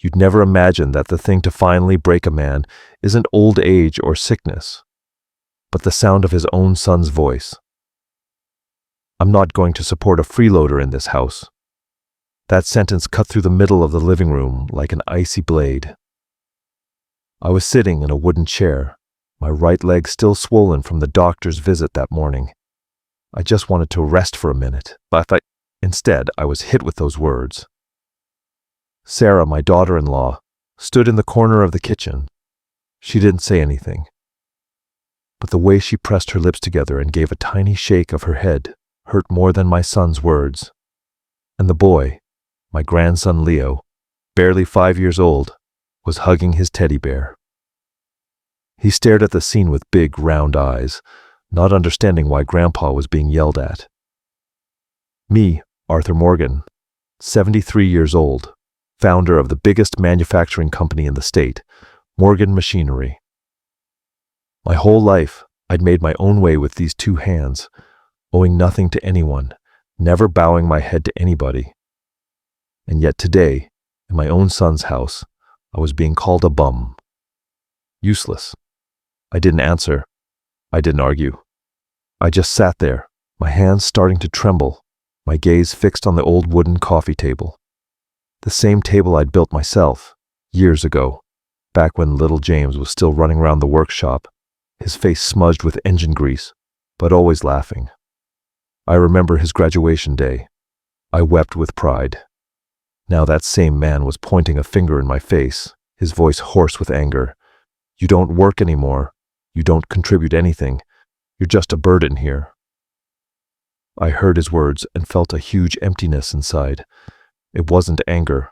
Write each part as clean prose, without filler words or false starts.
You'd never imagine that the thing to finally break a man isn't old age or sickness, but the sound of his own son's voice. I'm not going to support a freeloader in this house. That sentence cut through the middle of the living room like an icy blade. I was sitting in a wooden chair, my right leg still swollen from the doctor's visit that morning. I just wanted to rest for a minute, but instead I was hit with those words. Sarah, my daughter-in-law, stood in the corner of the kitchen. She didn't say anything, but the way she pressed her lips together and gave a tiny shake of her head hurt more than my son's words. And the boy, my grandson Leo, barely 5 years old, was hugging his teddy bear. He stared at the scene with big, round eyes, not understanding why Grandpa was being yelled at. Me, Arthur Morgan, 73 years old, founder of the biggest manufacturing company in the state, Morgan Machinery. My whole life, I'd made my own way with these two hands, owing nothing to anyone, never bowing my head to anybody. And yet today, in my own son's house, I was being called a bum. Useless. I didn't answer. I didn't argue. I just sat there, my hands starting to tremble, my gaze fixed on the old wooden coffee table. The same table I'd built myself, years ago, back when little James was still running around the workshop, his face smudged with engine grease, but always laughing. I remember his graduation day. I wept with pride. Now that same man was pointing a finger in my face, his voice hoarse with anger. You don't work anymore. You don't contribute anything. You're just a burden here. I heard his words and felt a huge emptiness inside. It wasn't anger.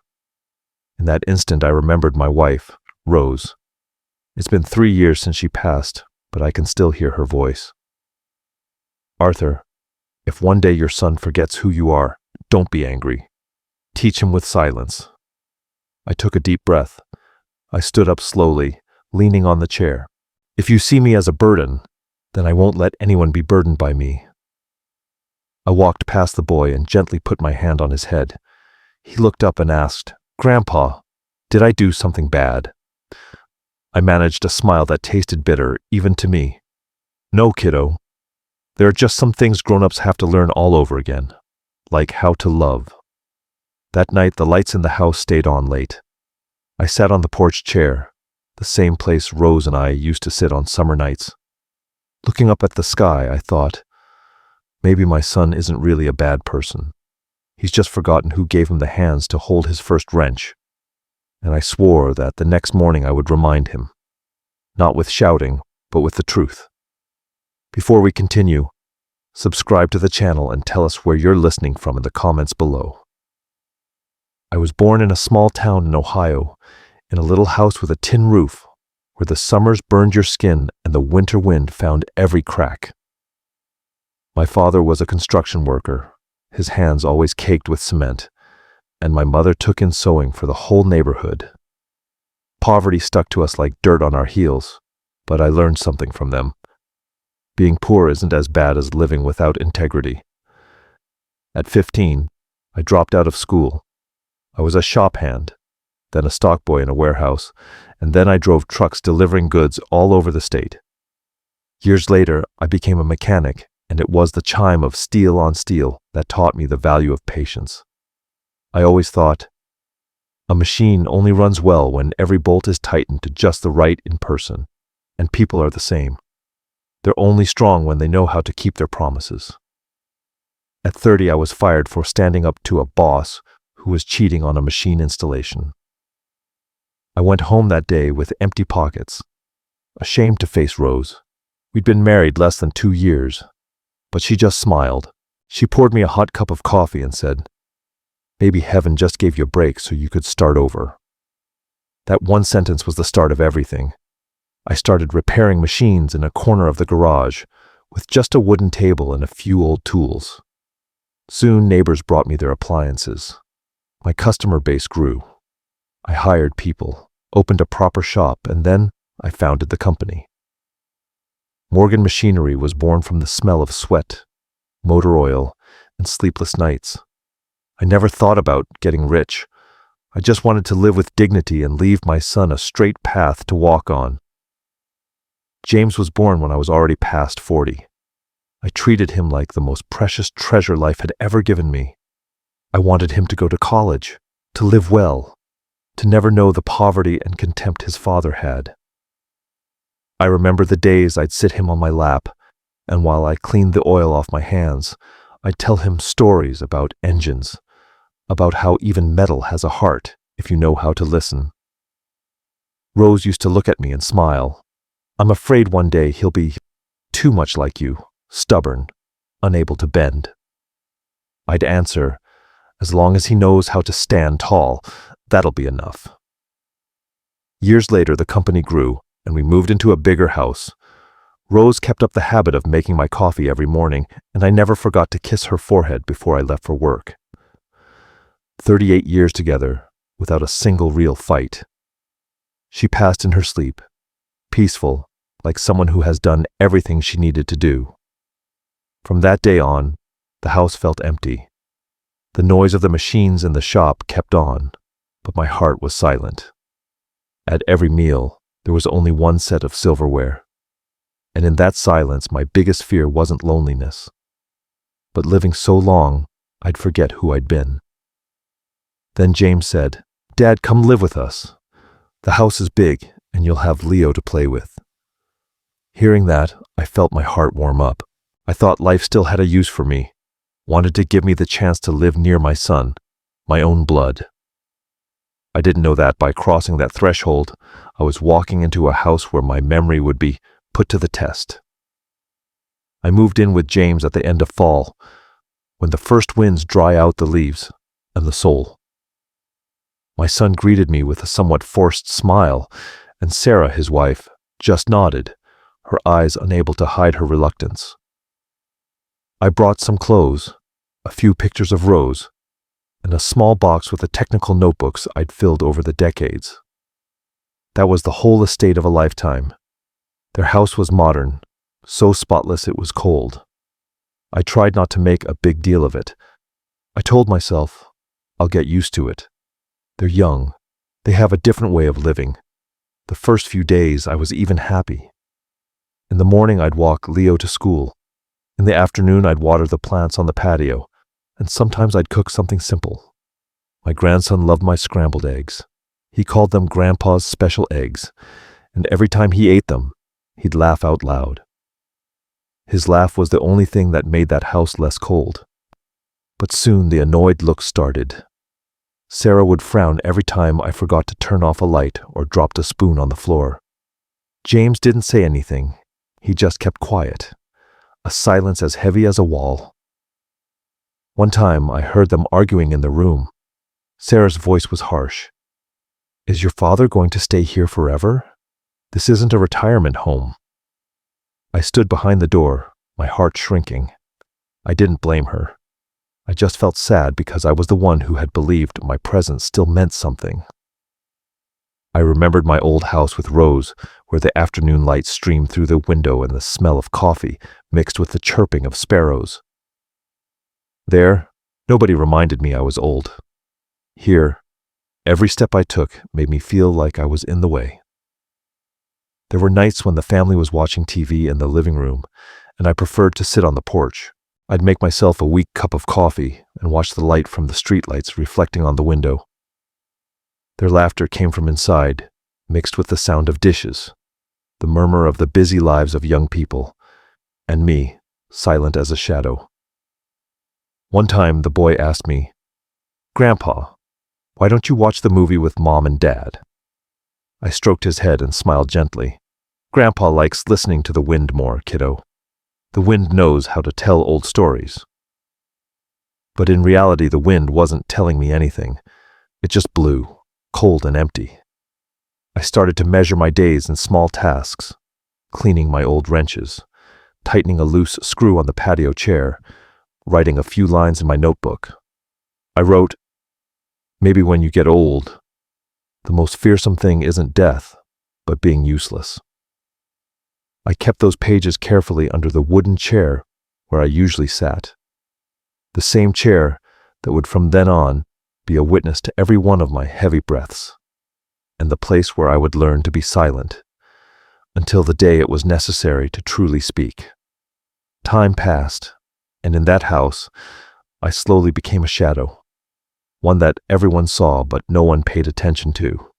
In that instant, I remembered my wife, Rose. It's been 3 years since she passed, but I can still hear her voice. Arthur, if one day your son forgets who you are, don't be angry. Teach him with silence. I took a deep breath. I stood up slowly, leaning on the chair. If you see me as a burden, then I won't let anyone be burdened by me. I walked past the boy and gently put my hand on his head. He looked up and asked, Grandpa, did I do something bad? I managed a smile that tasted bitter, even to me. No, kiddo. There are just some things grown-ups have to learn all over again, like how to love. That night, the lights in the house stayed on late. I sat on the porch chair, the same place Rose and I used to sit on summer nights. Looking up at the sky, I thought, maybe my son isn't really a bad person. He's just forgotten who gave him the hands to hold his first wrench. And I swore that the next morning I would remind him. Not with shouting, but with the truth. Before we continue, subscribe to the channel and tell us where you're listening from in the comments below. I was born in a small town in Ohio, in a little house with a tin roof, where the summers burned your skin and the winter wind found every crack. My father was a construction worker, his hands always caked with cement, and my mother took in sewing for the whole neighborhood. Poverty stuck to us like dirt on our heels, but I learned something from them. Being poor isn't as bad as living without integrity. At 15, I dropped out of school. I was a shop hand, then a stock boy in a warehouse, and then I drove trucks delivering goods all over the state. Years later, I became a mechanic, and it was the chime of steel on steel that taught me the value of patience. I always thought, a machine only runs well when every bolt is tightened to just the right in person, and people are the same. They're only strong when they know how to keep their promises. At 30, I was fired for standing up to a boss who was cheating on a machine installation. I went home that day with empty pockets, ashamed to face Rose. We'd been married less than 2 years, but she just smiled. She poured me a hot cup of coffee and said, maybe heaven just gave you a break so you could start over. That one sentence was the start of everything. I started repairing machines in a corner of the garage with just a wooden table and a few old tools. Soon neighbors brought me their appliances. My customer base grew. I hired people, opened a proper shop, and then I founded the company. Morgan Machinery was born from the smell of sweat, motor oil, and sleepless nights. I never thought about getting rich, I just wanted to live with dignity and leave my son a straight path to walk on. James was born when I was already past 40. I treated him like the most precious treasure life had ever given me. I wanted him to go to college, to live well, to never know the poverty and contempt his father had. I remember the days I'd sit him on my lap, and while I cleaned the oil off my hands, I'd tell him stories about engines, about how even metal has a heart if you know how to listen. Rose used to look at me and smile. I'm afraid one day he'll be too much like you, stubborn, unable to bend. I'd answer, as long as he knows how to stand tall, that'll be enough. Years later, the company grew, and we moved into a bigger house. Rose kept up the habit of making my coffee every morning, and I never forgot to kiss her forehead before I left for work. 38 years together, without a single real fight. She passed in her sleep, peaceful, like someone who has done everything she needed to do. From that day on, the house felt empty. The noise of the machines in the shop kept on, but my heart was silent. At every meal, there was only one set of silverware. And in that silence, my biggest fear wasn't loneliness, but living so long, I'd forget who I'd been. Then James said, "Dad, come live with us. The house is big, and you'll have Leo to play with." Hearing that, I felt my heart warm up. I thought life still had a use for me, wanted to give me the chance to live near my son, my own blood. I didn't know that by crossing that threshold, I was walking into a house where my memory would be put to the test. I moved in with James at the end of fall, when the first winds dry out the leaves and the soul. My son greeted me with a somewhat forced smile, and Sarah, his wife, just nodded, her eyes unable to hide her reluctance. I brought some clothes, a few pictures of Rose, and a small box with the technical notebooks I'd filled over the decades. That was the whole estate of a lifetime. Their house was modern, so spotless it was cold. I tried not to make a big deal of it. I told myself, I'll get used to it. They're young. They have a different way of living. The first few days, I was even happy. In the morning, I'd walk Leo to school. In the afternoon, I'd water the plants on the patio, and sometimes I'd cook something simple. My grandson loved my scrambled eggs. He called them Grandpa's special eggs, and every time he ate them, he'd laugh out loud. His laugh was the only thing that made that house less cold. But soon the annoyed look started. Sarah would frown every time I forgot to turn off a light or dropped a spoon on the floor. James didn't say anything. He just kept quiet, a silence as heavy as a wall. One time I heard them arguing in the room. Sarah's voice was harsh. "Is your father going to stay here forever? This isn't a retirement home." I stood behind the door, my heart shrinking. I didn't blame her. I just felt sad because I was the one who had believed my presence still meant something. I remembered my old house with Rose, where the afternoon light streamed through the window and the smell of coffee mixed with the chirping of sparrows. There, nobody reminded me I was old. Here, every step I took made me feel like I was in the way. There were nights when the family was watching TV in the living room, and I preferred to sit on the porch. I'd make myself a weak cup of coffee and watch the light from the streetlights reflecting on the window. Their laughter came from inside, mixed with the sound of dishes, the murmur of the busy lives of young people, and me, silent as a shadow. One time the boy asked me, "Grandpa, why don't you watch the movie with Mom and Dad?" I stroked his head and smiled gently. "Grandpa likes listening to the wind more, kiddo. The wind knows how to tell old stories." But in reality, the wind wasn't telling me anything. It just blew, cold and empty. I started to measure my days in small tasks, cleaning my old wrenches, tightening a loose screw on the patio chair, writing a few lines in my notebook. I wrote, "Maybe when you get old, the most fearsome thing isn't death, but being useless." I kept those pages carefully under the wooden chair where I usually sat. The same chair that would from then on be a witness to every one of my heavy breaths, and the place where I would learn to be silent until the day it was necessary to truly speak. Time passed, and in that house, I slowly became a shadow, one that everyone saw but no one paid attention to.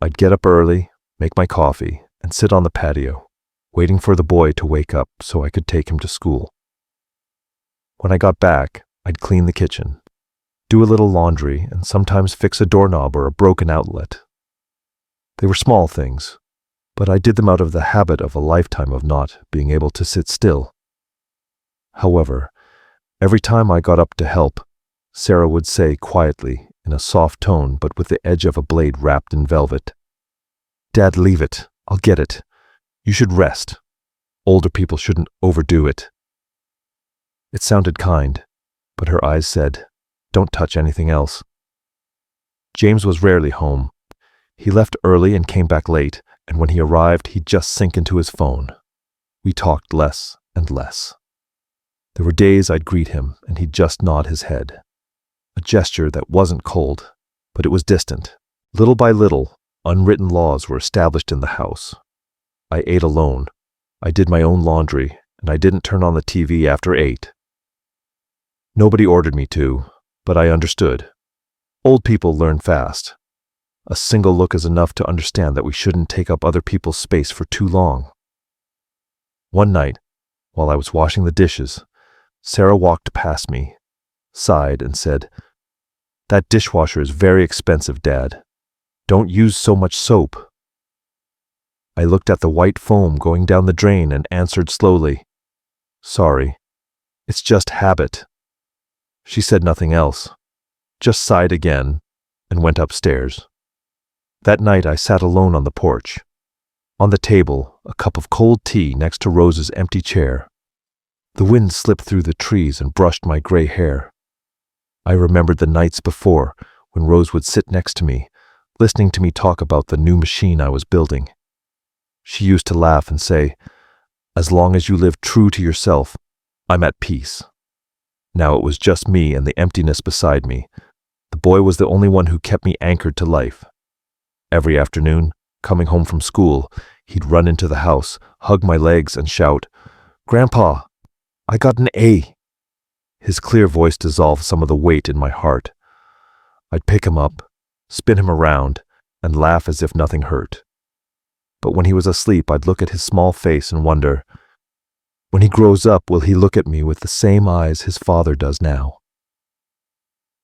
I'd get up early, make my coffee, and sit on the patio, waiting for the boy to wake up so I could take him to school. When I got back, I'd clean the kitchen, do a little laundry, and sometimes fix a doorknob or a broken outlet. They were small things, but I did them out of the habit of a lifetime of not being able to sit still. However, every time I got up to help, Sarah would say quietly, in a soft tone but with the edge of a blade wrapped in velvet, "Dad, leave it. I'll get it. You should rest. Older people shouldn't overdo it." It sounded kind, but her eyes said, "Don't touch anything else." James was rarely home. He left early and came back late, and when he arrived, he'd just sink into his phone. We talked less and less. There were days I'd greet him, and he'd just nod his head. A gesture that wasn't cold, but it was distant. Little by little, unwritten laws were established in the house. I ate alone, I did my own laundry, and I didn't turn on the TV after 8. Nobody ordered me to, but I understood. Old people learn fast. A single look is enough to understand that we shouldn't take up other people's space for too long. One night, while I was washing the dishes, Sarah walked past me, sighed, and said, "That dishwasher is very expensive, Dad. Don't use so much soap." I looked at the white foam going down the drain and answered slowly, "Sorry, it's just habit." She said nothing else, just sighed again and went upstairs. That night I sat alone on the porch. On the table, a cup of cold tea next to Rose's empty chair. The wind slipped through the trees and brushed my gray hair. I remembered the nights before when Rose would sit next to me, listening to me talk about the new machine I was building. She used to laugh and say, "As long as you live true to yourself, I'm at peace." Now it was just me and the emptiness beside me. The boy was the only one who kept me anchored to life. Every afternoon, coming home from school, he'd run into the house, hug my legs, and shout, "Grandpa, I got an A." His clear voice dissolved some of the weight in my heart. I'd pick him up, spin him around, and laugh as if nothing hurt. But when he was asleep, I'd look at his small face and wonder, when he grows up, will he look at me with the same eyes his father does now?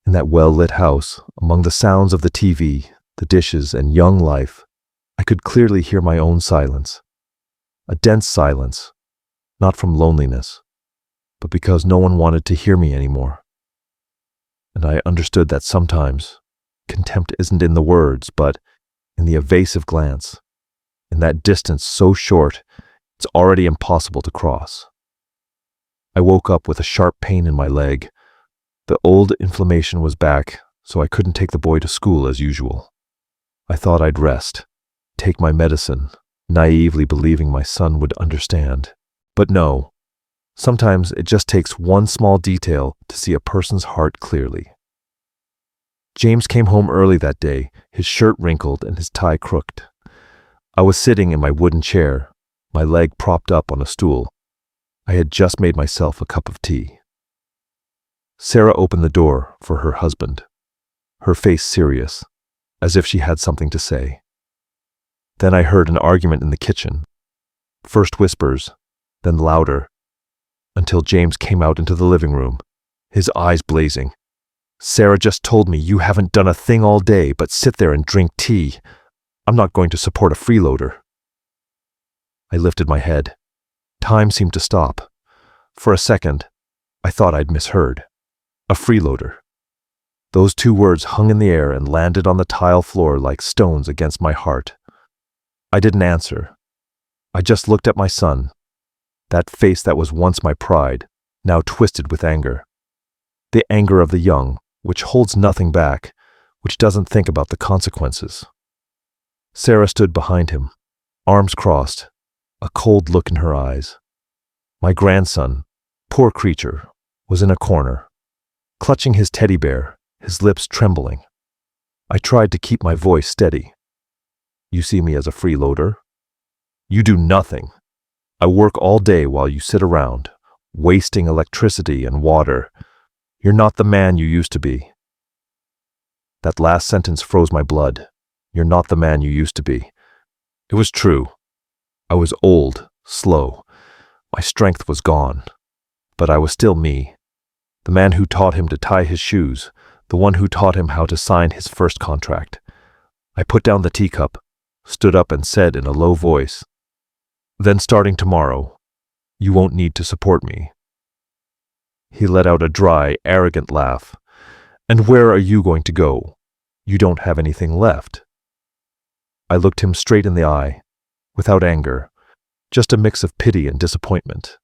In that well-lit house, among the sounds of the TV, the dishes, and young life, I could clearly hear my own silence. A dense silence, not from loneliness, but because no one wanted to hear me anymore. And I understood that sometimes contempt isn't in the words, but in the evasive glance, in that distance so short, it's already impossible to cross. I woke up with a sharp pain in my leg. The old inflammation was back, so I couldn't take the boy to school as usual. I thought I'd rest, take my medicine, naively believing my son would understand. But no. Sometimes it just takes one small detail to see a person's heart clearly. James came home early that day, his shirt wrinkled and his tie crooked. I was sitting in my wooden chair, my leg propped up on a stool. I had just made myself a cup of tea. Sarah opened the door for her husband, her face serious, as if she had something to say. Then I heard an argument in the kitchen, first whispers, then louder, until James came out into the living room, his eyes blazing. "Sarah just told me you haven't done a thing all day but sit there and drink tea. I'm not going to support a freeloader." I lifted my head. Time seemed to stop. For a second, I thought I'd misheard. A freeloader. Those two words hung in the air and landed on the tile floor like stones against my heart. I didn't answer. I just looked at my son, that face that was once my pride, now twisted with anger. The anger of the young, which holds nothing back, which doesn't think about the consequences. Sarah stood behind him, arms crossed, a cold look in her eyes. My grandson, poor creature, was in a corner, clutching his teddy bear, his lips trembling. I tried to keep my voice steady. You see me as a freeloader? You do nothing. I work all day while you sit around, wasting electricity and water. You're not the man you used to be. That last sentence froze my blood. You're not the man you used to be. It was true. I was old, slow. My strength was gone. But I was still me. The man who taught him to tie his shoes, the one who taught him how to sign his first contract. I put down the teacup, stood up and said in a low voice, "Then starting tomorrow, you won't need to support me." He let out a dry, arrogant laugh. "And where are you going to go? You don't have anything left." I looked him straight in the eye, without anger, just a mix of pity and disappointment.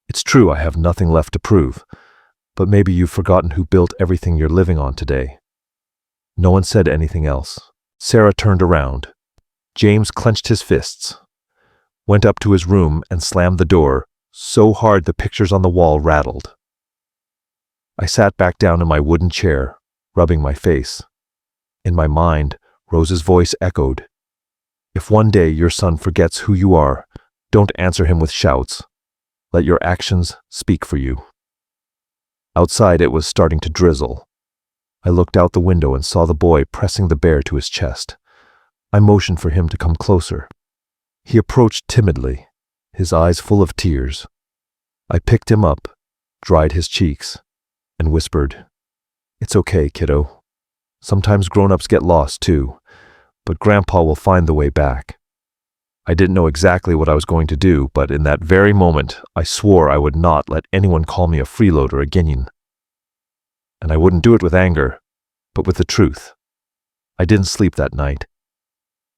It's true I have nothing left to prove, but maybe you've forgotten who built everything you're living on today. No one said anything else. Sarah turned around. James clenched his fists, went up to his room and slammed the door so hard the pictures on the wall rattled. I sat back down in my wooden chair, rubbing my face. In my mind, Rose's voice echoed, "If one day your son forgets who you are, don't answer him with shouts. Let your actions speak for you." Outside it was starting to drizzle. I looked out the window and saw the boy pressing the bear to his chest. I motioned for him to come closer. He approached timidly, his eyes full of tears. I picked him up, dried his cheeks, and whispered, "It's okay, kiddo. Sometimes grown-ups get lost too, but Grandpa will find the way back." I didn't know exactly what I was going to do, but in that very moment, I swore I would not let anyone call me a freeloader again. And I wouldn't do it with anger, but with the truth. I didn't sleep that night.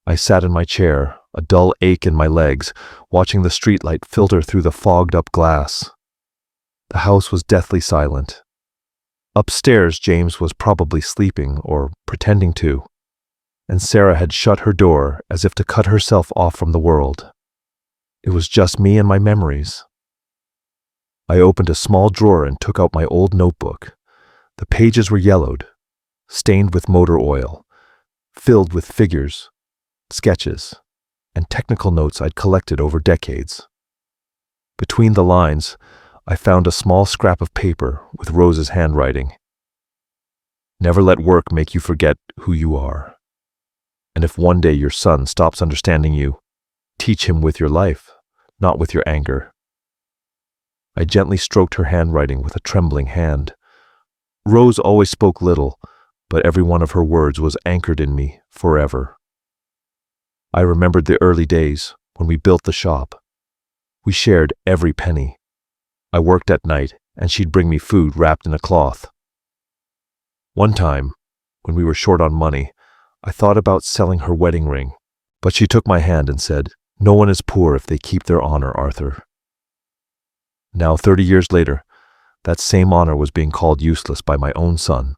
I sat in my chair, a dull ache in my legs, watching the streetlight filter through the fogged-up glass. The house was deathly silent. Upstairs, James was probably sleeping, or pretending to, and Sarah had shut her door as if to cut herself off from the world. It was just me and my memories. I opened a small drawer and took out my old notebook. The pages were yellowed, stained with motor oil, filled with figures, sketches, and technical notes I'd collected over decades. Between the lines, I found a small scrap of paper with Rose's handwriting. "Never let work make you forget who you are. And if one day your son stops understanding you, teach him with your life, not with your anger." I gently stroked her handwriting with a trembling hand. Rose always spoke little, but every one of her words was anchored in me forever. I remembered the early days when we built the shop. We shared every penny. I worked at night, and she'd bring me food wrapped in a cloth. One time, when we were short on money, I thought about selling her wedding ring, but she took my hand and said, "No one is poor if they keep their honor, Arthur." Now, 30 years later, that same honor was being called useless by my own son.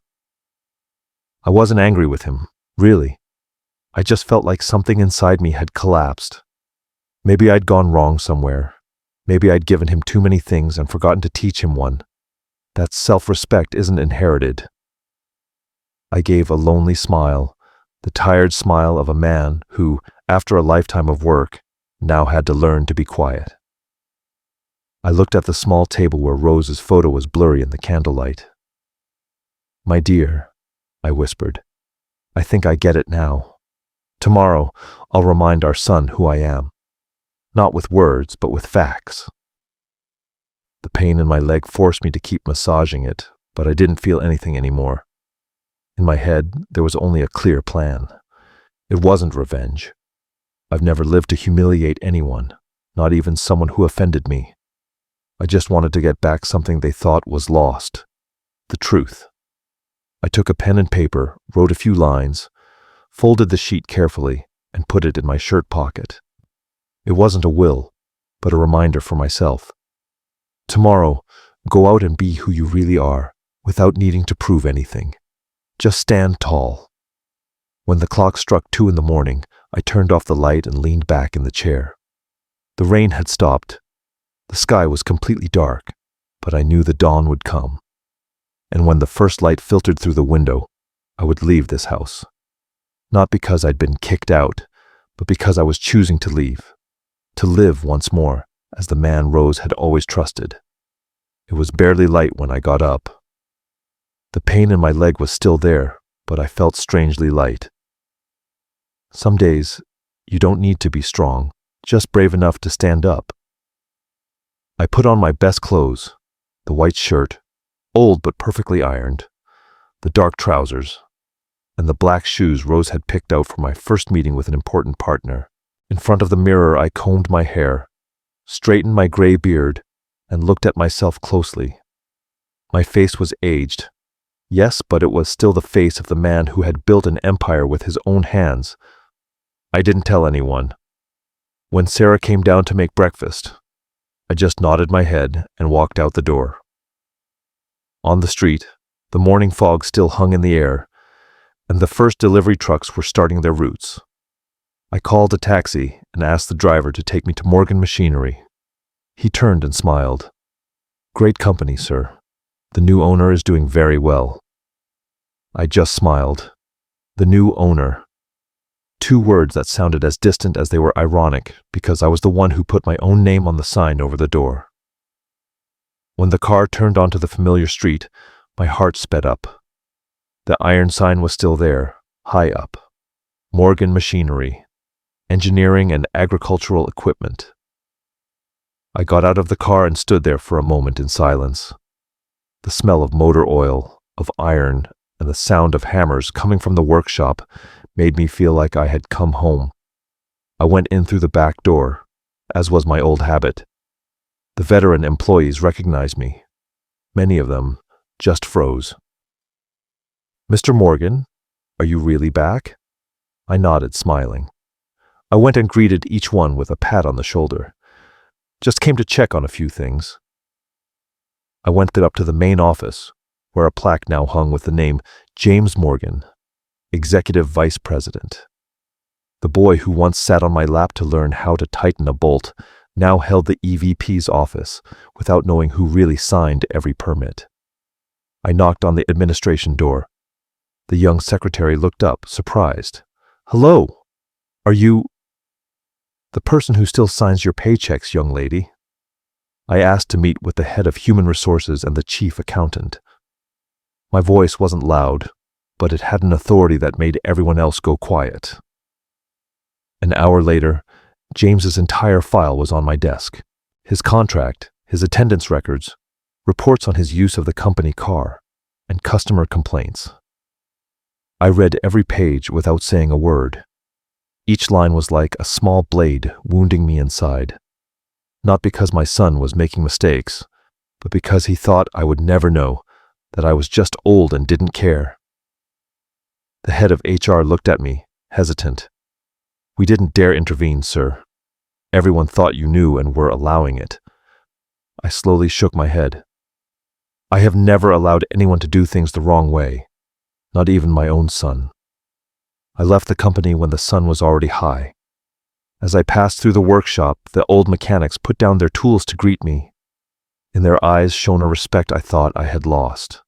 I wasn't angry with him, really. I just felt like something inside me had collapsed. Maybe I'd gone wrong somewhere. Maybe I'd given him too many things and forgotten to teach him one. That self-respect isn't inherited. I gave a lonely smile, the tired smile of a man who, after a lifetime of work, now had to learn to be quiet. I looked at the small table where Rose's photo was blurry in the candlelight. "My dear," I whispered, "I think I get it now. Tomorrow, I'll remind our son who I am. Not with words, but with facts." The pain in my leg forced me to keep massaging it, but I didn't feel anything anymore. In my head, there was only a clear plan. It wasn't revenge. I've never lived to humiliate anyone, not even someone who offended me. I just wanted to get back something they thought was lost. The truth. I took a pen and paper, wrote a few lines, folded the sheet carefully, and put it in my shirt pocket. It wasn't a will, but a reminder for myself. Tomorrow, go out and be who you really are, without needing to prove anything. Just stand tall. When the clock struck 2 in the morning, I turned off the light and leaned back in the chair. The rain had stopped. The sky was completely dark, but I knew the dawn would come. And when the first light filtered through the window, I would leave this house. Not because I'd been kicked out, but because I was choosing to leave, to live once more as the man Rose had always trusted. It was barely light when I got up. The pain in my leg was still there, but I felt strangely light. Some days, you don't need to be strong, just brave enough to stand up. I put on my best clothes, the white shirt, old but perfectly ironed, the dark trousers, and the black shoes Rose had picked out for my first meeting with an important partner. In front of the mirror, I combed my hair, straightened my gray beard, and looked at myself closely. My face was aged. Yes, but it was still the face of the man who had built an empire with his own hands. I didn't tell anyone. When Sarah came down to make breakfast, I just nodded my head and walked out the door. On the street, the morning fog still hung in the air, and the first delivery trucks were starting their routes. I called a taxi and asked the driver to take me to Morgan Machinery. He turned and smiled. "Great company, sir. The new owner is doing very well." I just smiled. The new owner. Two words that sounded as distant as they were ironic because I was the one who put my own name on the sign over the door. When the car turned onto the familiar street, my heart sped up. The iron sign was still there, high up. Morgan Machinery, engineering and agricultural equipment. I got out of the car and stood there for a moment in silence. The smell of motor oil, of iron, and the sound of hammers coming from the workshop made me feel like I had come home. I went in through the back door, as was my old habit. The veteran employees recognized me. Many of them just froze. "Mr. Morgan, are you really back?" I nodded, smiling. I went and greeted each one with a pat on the shoulder. "Just came to check on a few things." I went up to the main office, where a plaque now hung with the name James Morgan, Executive Vice President. The boy who once sat on my lap to learn how to tighten a bolt now held the EVP's office without knowing who really signed every permit. I knocked on the administration door. The young secretary looked up, surprised. "Hello, are you—" "The person who still signs your paychecks, young lady." I asked to meet with the head of human resources and the chief accountant. My voice wasn't loud, but it had an authority that made everyone else go quiet. An hour later, James's entire file was on my desk. His contract, his attendance records, reports on his use of the company car, and customer complaints. I read every page without saying a word. Each line was like a small blade wounding me inside. Not because my son was making mistakes, but because he thought I would never know, that I was just old and didn't care. The head of HR looked at me, hesitant. "We didn't dare intervene, sir. Everyone thought you knew and were allowing it." I slowly shook my head. I have never allowed anyone to do things the wrong way, not even my own son. I left the company when the sun was already high. As I passed through the workshop, the old mechanics put down their tools to greet me. In their eyes shone a respect I thought I had lost.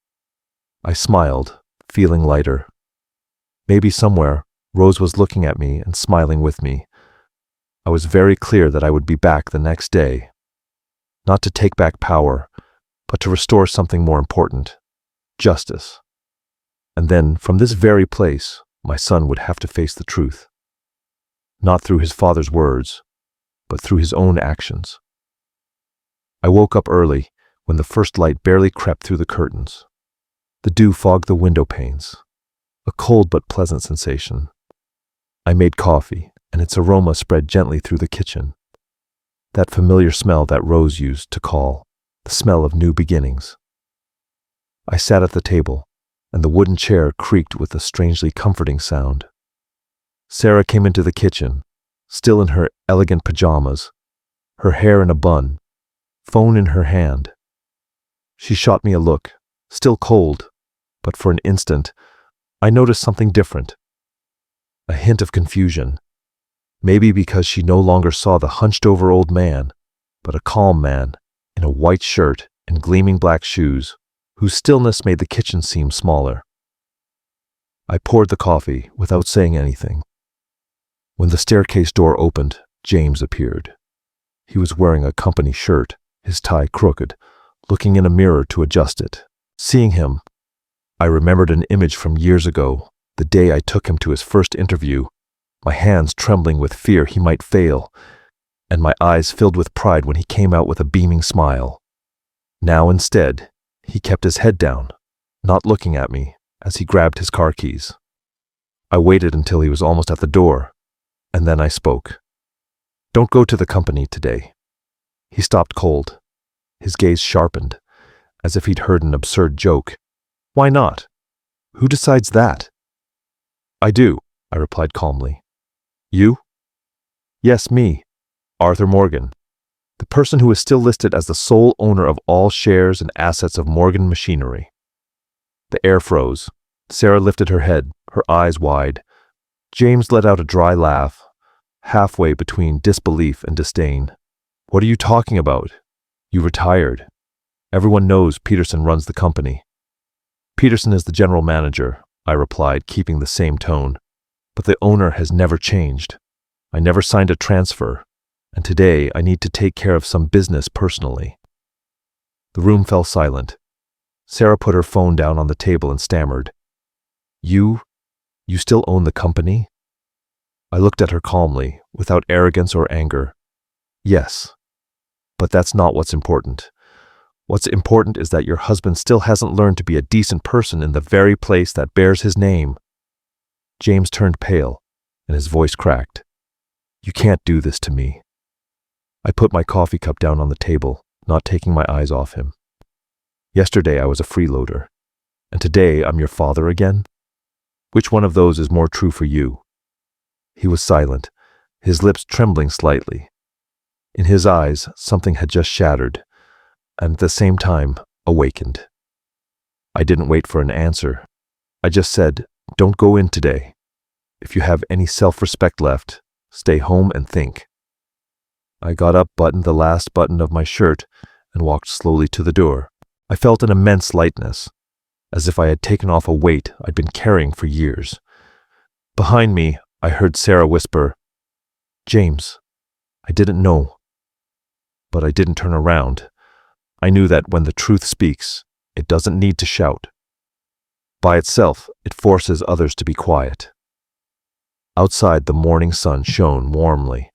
I smiled, feeling lighter. Maybe somewhere, Rose was looking at me and smiling with me. I was very clear that I would be back the next day. Not to take back power, but to restore something more important, justice. And then, from this very place, my son would have to face the truth. Not through his father's words, but through his own actions. I woke up early, when the first light barely crept through the curtains. The dew fogged the window panes, a cold but pleasant sensation. I made coffee, and its aroma spread gently through the kitchen. That familiar smell that Rose used to call the smell of new beginnings. I sat at the table, and the wooden chair creaked with a strangely comforting sound. Sarah came into the kitchen, still in her elegant pajamas, her hair in a bun, phone in her hand. She shot me a look, still cold, but for an instant, I noticed something different. A hint of confusion. Maybe because she no longer saw the hunched-over old man, but a calm man in a white shirt and gleaming black shoes, whose stillness made the kitchen seem smaller. I poured the coffee without saying anything. When the staircase door opened, James appeared. He was wearing a company shirt, his tie crooked, looking in a mirror to adjust it. Seeing him, I remembered an image from years ago, the day I took him to his first interview, my hands trembling with fear he might fail, and my eyes filled with pride when he came out with a beaming smile. Now instead, he kept his head down, not looking at me, as he grabbed his car keys. I waited until he was almost at the door, and then I spoke. "Don't go to the company today." He stopped cold. His gaze sharpened, as if he'd heard an absurd joke. "Why not? Who decides that?" "I do," I replied calmly. "You?" "Yes, me, Arthur Morgan, the person who is still listed as the sole owner of all shares and assets of Morgan Machinery." The air froze. Sarah lifted her head, her eyes wide. James let out a dry laugh, halfway between disbelief and disdain. "What are you talking about? You retired. Everyone knows Peterson runs the company." "Peterson is the general manager," I replied, keeping the same tone. "But the owner has never changed. I never signed a transfer, and today I need to take care of some business personally." The room fell silent. Sarah put her phone down on the table and stammered, You still own the company?" I looked at her calmly, without arrogance or anger. "Yes, but that's not what's important. What's important is that your husband still hasn't learned to be a decent person in the very place that bears his name." James turned pale, and his voice cracked. "You can't do this to me." I put my coffee cup down on the table, not taking my eyes off him. "Yesterday I was a freeloader, and today I'm your father again? Which one of those is more true for you?" He was silent, his lips trembling slightly. In his eyes, something had just shattered, and at the same time, awakened. I didn't wait for an answer. I just said, "Don't go in today. If you have any self-respect left, stay home and think." I got up, buttoned the last button of my shirt, and walked slowly to the door. I felt an immense lightness, as if I had taken off a weight I'd been carrying for years. Behind me, I heard Sarah whisper, "James, I didn't know." But I didn't turn around. I knew that when the truth speaks, it doesn't need to shout. By itself, it forces others to be quiet. Outside, the morning sun shone warmly.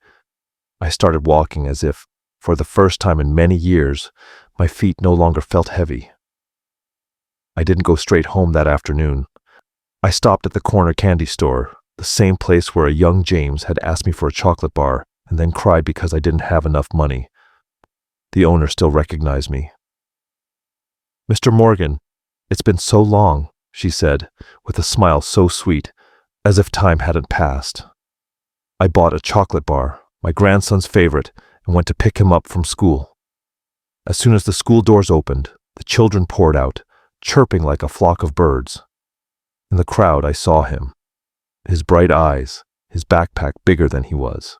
I started walking as if, for the first time in many years, my feet no longer felt heavy. I didn't go straight home that afternoon. I stopped at the corner candy store, the same place where a young James had asked me for a chocolate bar and then cried because I didn't have enough money. The owner still recognized me. "Mr. Morgan, it's been so long," she said, with a smile so sweet, as if time hadn't passed. I bought a chocolate bar, my grandson's favorite, and went to pick him up from school. As soon as the school doors opened, the children poured out, chirping like a flock of birds. In the crowd, I saw him. His bright eyes, his backpack bigger than he was.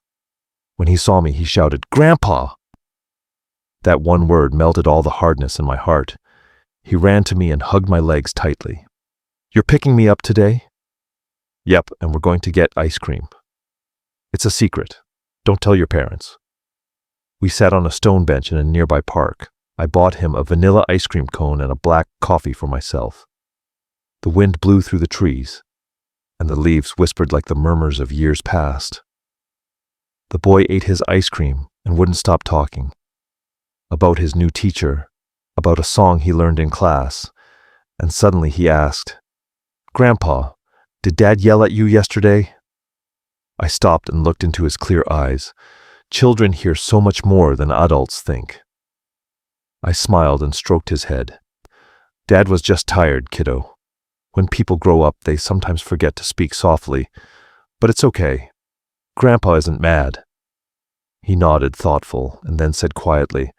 When he saw me, he shouted, "Grandpa!" That one word melted all the hardness in my heart. He ran to me and hugged my legs tightly. "You're picking me up today?" "Yep, and we're going to get ice cream." "It's a secret. Don't tell your parents." We sat on a stone bench in a nearby park. I bought him a vanilla ice cream cone and a black coffee for myself. The wind blew through the trees, and the leaves whispered like the murmurs of years past. The boy ate his ice cream and wouldn't stop talking. About his new teacher, about a song he learned in class, and suddenly he asked, "Grandpa, did Dad yell at you yesterday?" I stopped and looked into his clear eyes. Children hear so much more than adults think. I smiled and stroked his head. "Dad was just tired, kiddo. When people grow up, they sometimes forget to speak softly, but it's okay. Grandpa isn't mad." He nodded, thoughtful, and then said quietly,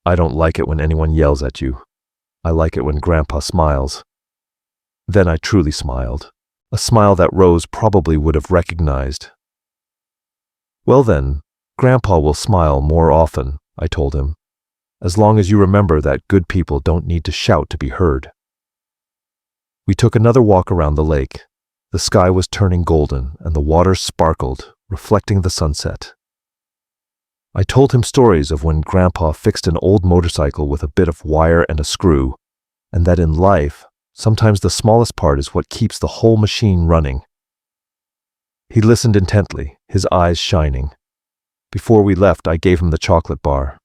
"I don't like it when anyone yells at you. I like it when Grandpa smiles." Then I truly smiled, a smile that Rose probably would have recognized. "Well then, Grandpa will smile more often," I told him. as long as you remember that good people don't need to shout to be heard. We took another walk around the lake. The sky was turning golden and the water sparkled, reflecting the sunset. I told him stories of when Grandpa fixed an old motorcycle with a bit of wire and a screw, and that in life, sometimes the smallest part is what keeps the whole machine running. He listened intently, his eyes shining. Before we left, I gave him the chocolate bar.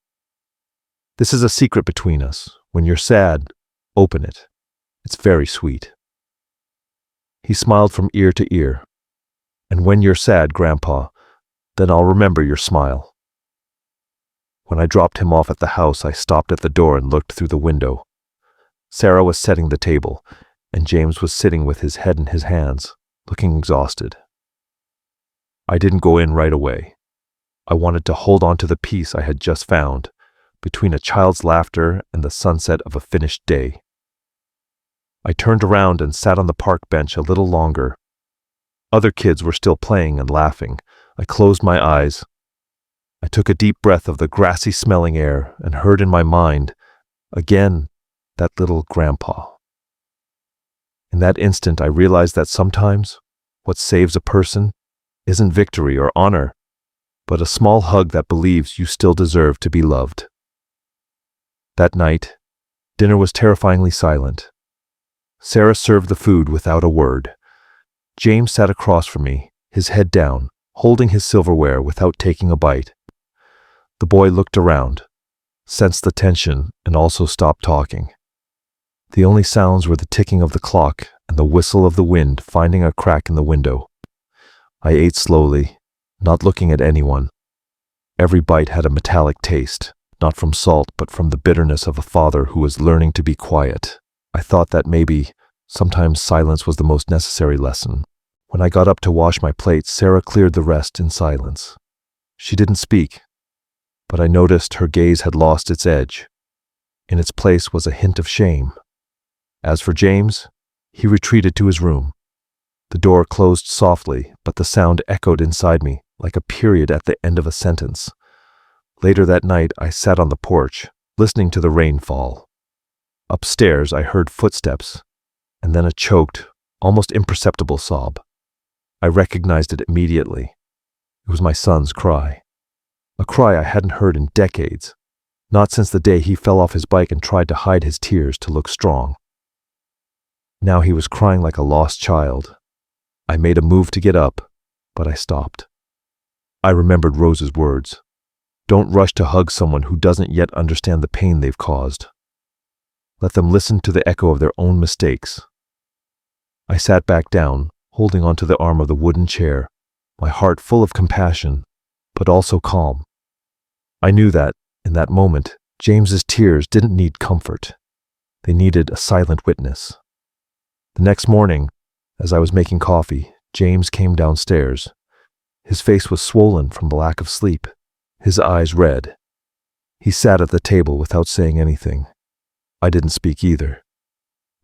This is a secret between us. When you're sad, open it. It's very sweet. He smiled from ear to ear. And when you're sad, Grandpa, then I'll remember your smile. When I dropped him off at the house, I stopped at the door and looked through the window. Sarah was setting the table, and James was sitting with his head in his hands, looking exhausted. I didn't go in right away. I wanted to hold on to the peace I had just found, between a child's laughter and the sunset of a finished day. I turned around and sat on the park bench a little longer. Other kids were still playing and laughing. I closed my eyes. I took a deep breath of the grassy-smelling air and heard in my mind, again, that little Grandpa. In that instant, I realized that sometimes what saves a person isn't victory or honor, but a small hug that believes you still deserve to be loved. That night, dinner was terrifyingly silent. Sarah served the food without a word. James sat across from me, his head down, holding his silverware without taking a bite. The boy looked around, sensed the tension, and also stopped talking. The only sounds were the ticking of the clock and the whistle of the wind finding a crack in the window. I ate slowly, not looking at anyone. Every bite had a metallic taste, not from salt but from the bitterness of a father who was learning to be quiet. I thought that maybe, sometimes silence was the most necessary lesson. When I got up to wash my plate, Sarah cleared the rest in silence. She didn't speak, but I noticed her gaze had lost its edge. In its place was a hint of shame. As for James, he retreated to his room. The door closed softly, but the sound echoed inside me, like a period at the end of a sentence. Later that night, I sat on the porch, listening to the rain fall. Upstairs, I heard footsteps, and then a choked, almost imperceptible sob. I recognized it immediately. It was my son's cry. A cry I hadn't heard in decades, not since the day he fell off his bike and tried to hide his tears to look strong. Now he was crying like a lost child. I made a move to get up, but I stopped. I remembered Rose's words. Don't rush to hug someone who doesn't yet understand the pain they've caused. Let them listen to the echo of their own mistakes. I sat back down, holding onto the arm of the wooden chair, my heart full of compassion, but also calm. I knew that, in that moment, James's tears didn't need comfort. They needed a silent witness. The next morning, as I was making coffee, James came downstairs. His face was swollen from the lack of sleep, his eyes red. He sat at the table without saying anything. I didn't speak either.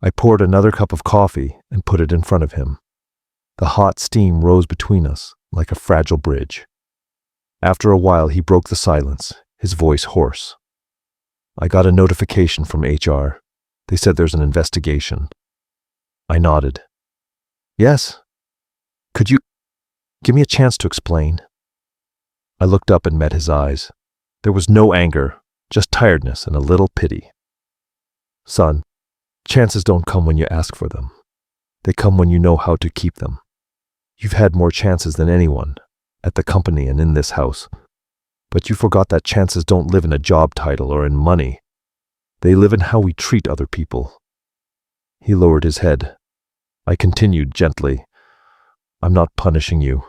I poured another cup of coffee and put it in front of him. The hot steam rose between us like a fragile bridge. After a while, he broke the silence, his voice hoarse. I got a notification from HR. They said there's an investigation. I nodded. Yes. Could you give me a chance to explain? I looked up and met his eyes. There was no anger, just tiredness and a little pity. Son, chances don't come when you ask for them. They come when you know how to keep them. You've had more chances than anyone, at the company and in this house. But you forgot that chances don't live in a job title or in money. They live in how we treat other people. He lowered his head. I continued gently. I'm not punishing you.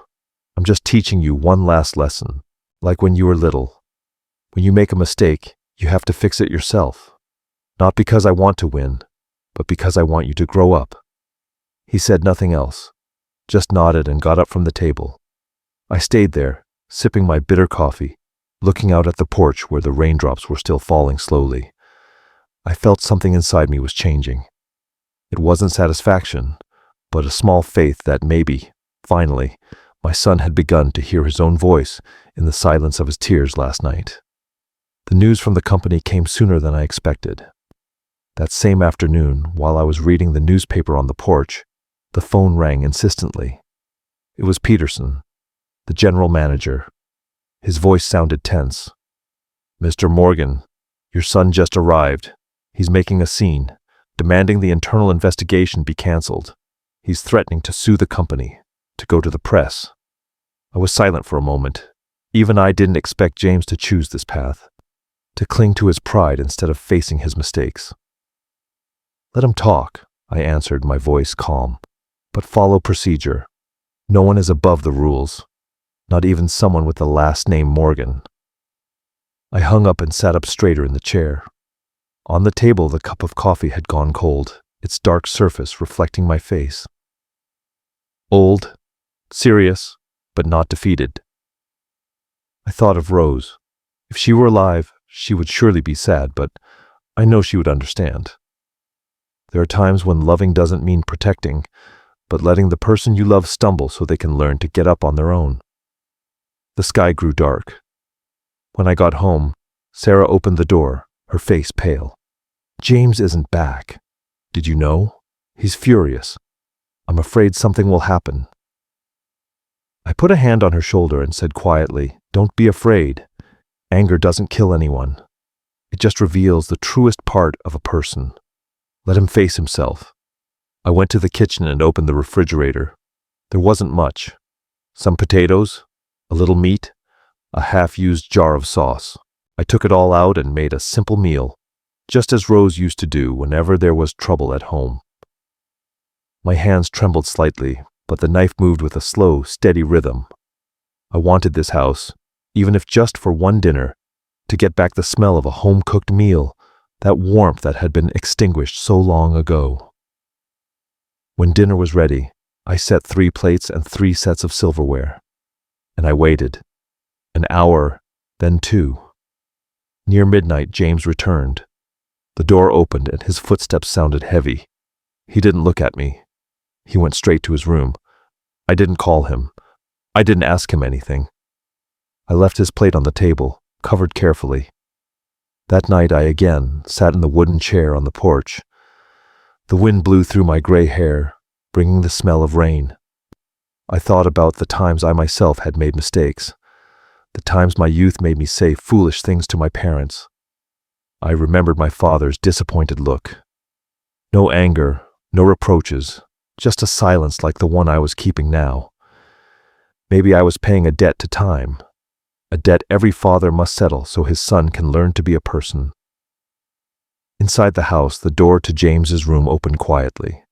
I'm just teaching you one last lesson, like when you were little. When you make a mistake, you have to fix it yourself. Not because I want to win, but because I want you to grow up. He said nothing else, just nodded and got up from the table. I stayed there, sipping my bitter coffee, looking out at the porch where the raindrops were still falling slowly. I felt something inside me was changing. It wasn't satisfaction, but a small faith that maybe, finally, my son had begun to hear his own voice in the silence of his tears last night. The news from the company came sooner than I expected. That same afternoon, while I was reading the newspaper on the porch, the phone rang insistently. It was Peterson, the general manager. His voice sounded tense. "Mr. Morgan, your son just arrived. He's making a scene, demanding the internal investigation be cancelled. He's threatening to sue the company, to go to the press." I was silent for a moment. Even I didn't expect James to choose this path, to cling to his pride instead of facing his mistakes. "Let him talk," I answered, my voice calm. "But follow procedure. No one is above the rules, not even someone with the last name Morgan." I hung up and sat up straighter in the chair. On the table, the cup of coffee had gone cold, its dark surface reflecting my face. Old, serious, but not defeated. I thought of Rose. If she were alive, she would surely be sad, but I know she would understand. There are times when loving doesn't mean protecting, but letting the person you love stumble so they can learn to get up on their own. The sky grew dark. When I got home, Sarah opened the door, her face pale. "James isn't back. Did you know? He's furious. I'm afraid something will happen." I put a hand on her shoulder and said quietly, "Don't be afraid. Anger doesn't kill anyone. It just reveals the truest part of a person. Let him face himself." I went to the kitchen and opened the refrigerator. There wasn't much. Some potatoes, a little meat, a half-used jar of sauce. I took it all out and made a simple meal, just as Rose used to do whenever there was trouble at home. My hands trembled slightly, but the knife moved with a slow, steady rhythm. I wanted this house, even if just for one dinner, to get back the smell of a home-cooked meal, that warmth that had been extinguished so long ago. When dinner was ready, I set 3 plates and 3 sets of silverware, and I waited. An hour, then 2. Near midnight, James returned. The door opened and his footsteps sounded heavy. He didn't look at me. He went straight to his room. I didn't call him. I didn't ask him anything. I left his plate on the table, covered carefully. That night I again sat in the wooden chair on the porch. The wind blew through my gray hair, bringing the smell of rain. I thought about the times I myself had made mistakes, the times my youth made me say foolish things to my parents. I remembered my father's disappointed look. No anger, no reproaches, just a silence like the one I was keeping now. Maybe I was paying a debt to time, a debt every father must settle so his son can learn to be a person. Inside the house, the door to James's room opened quietly.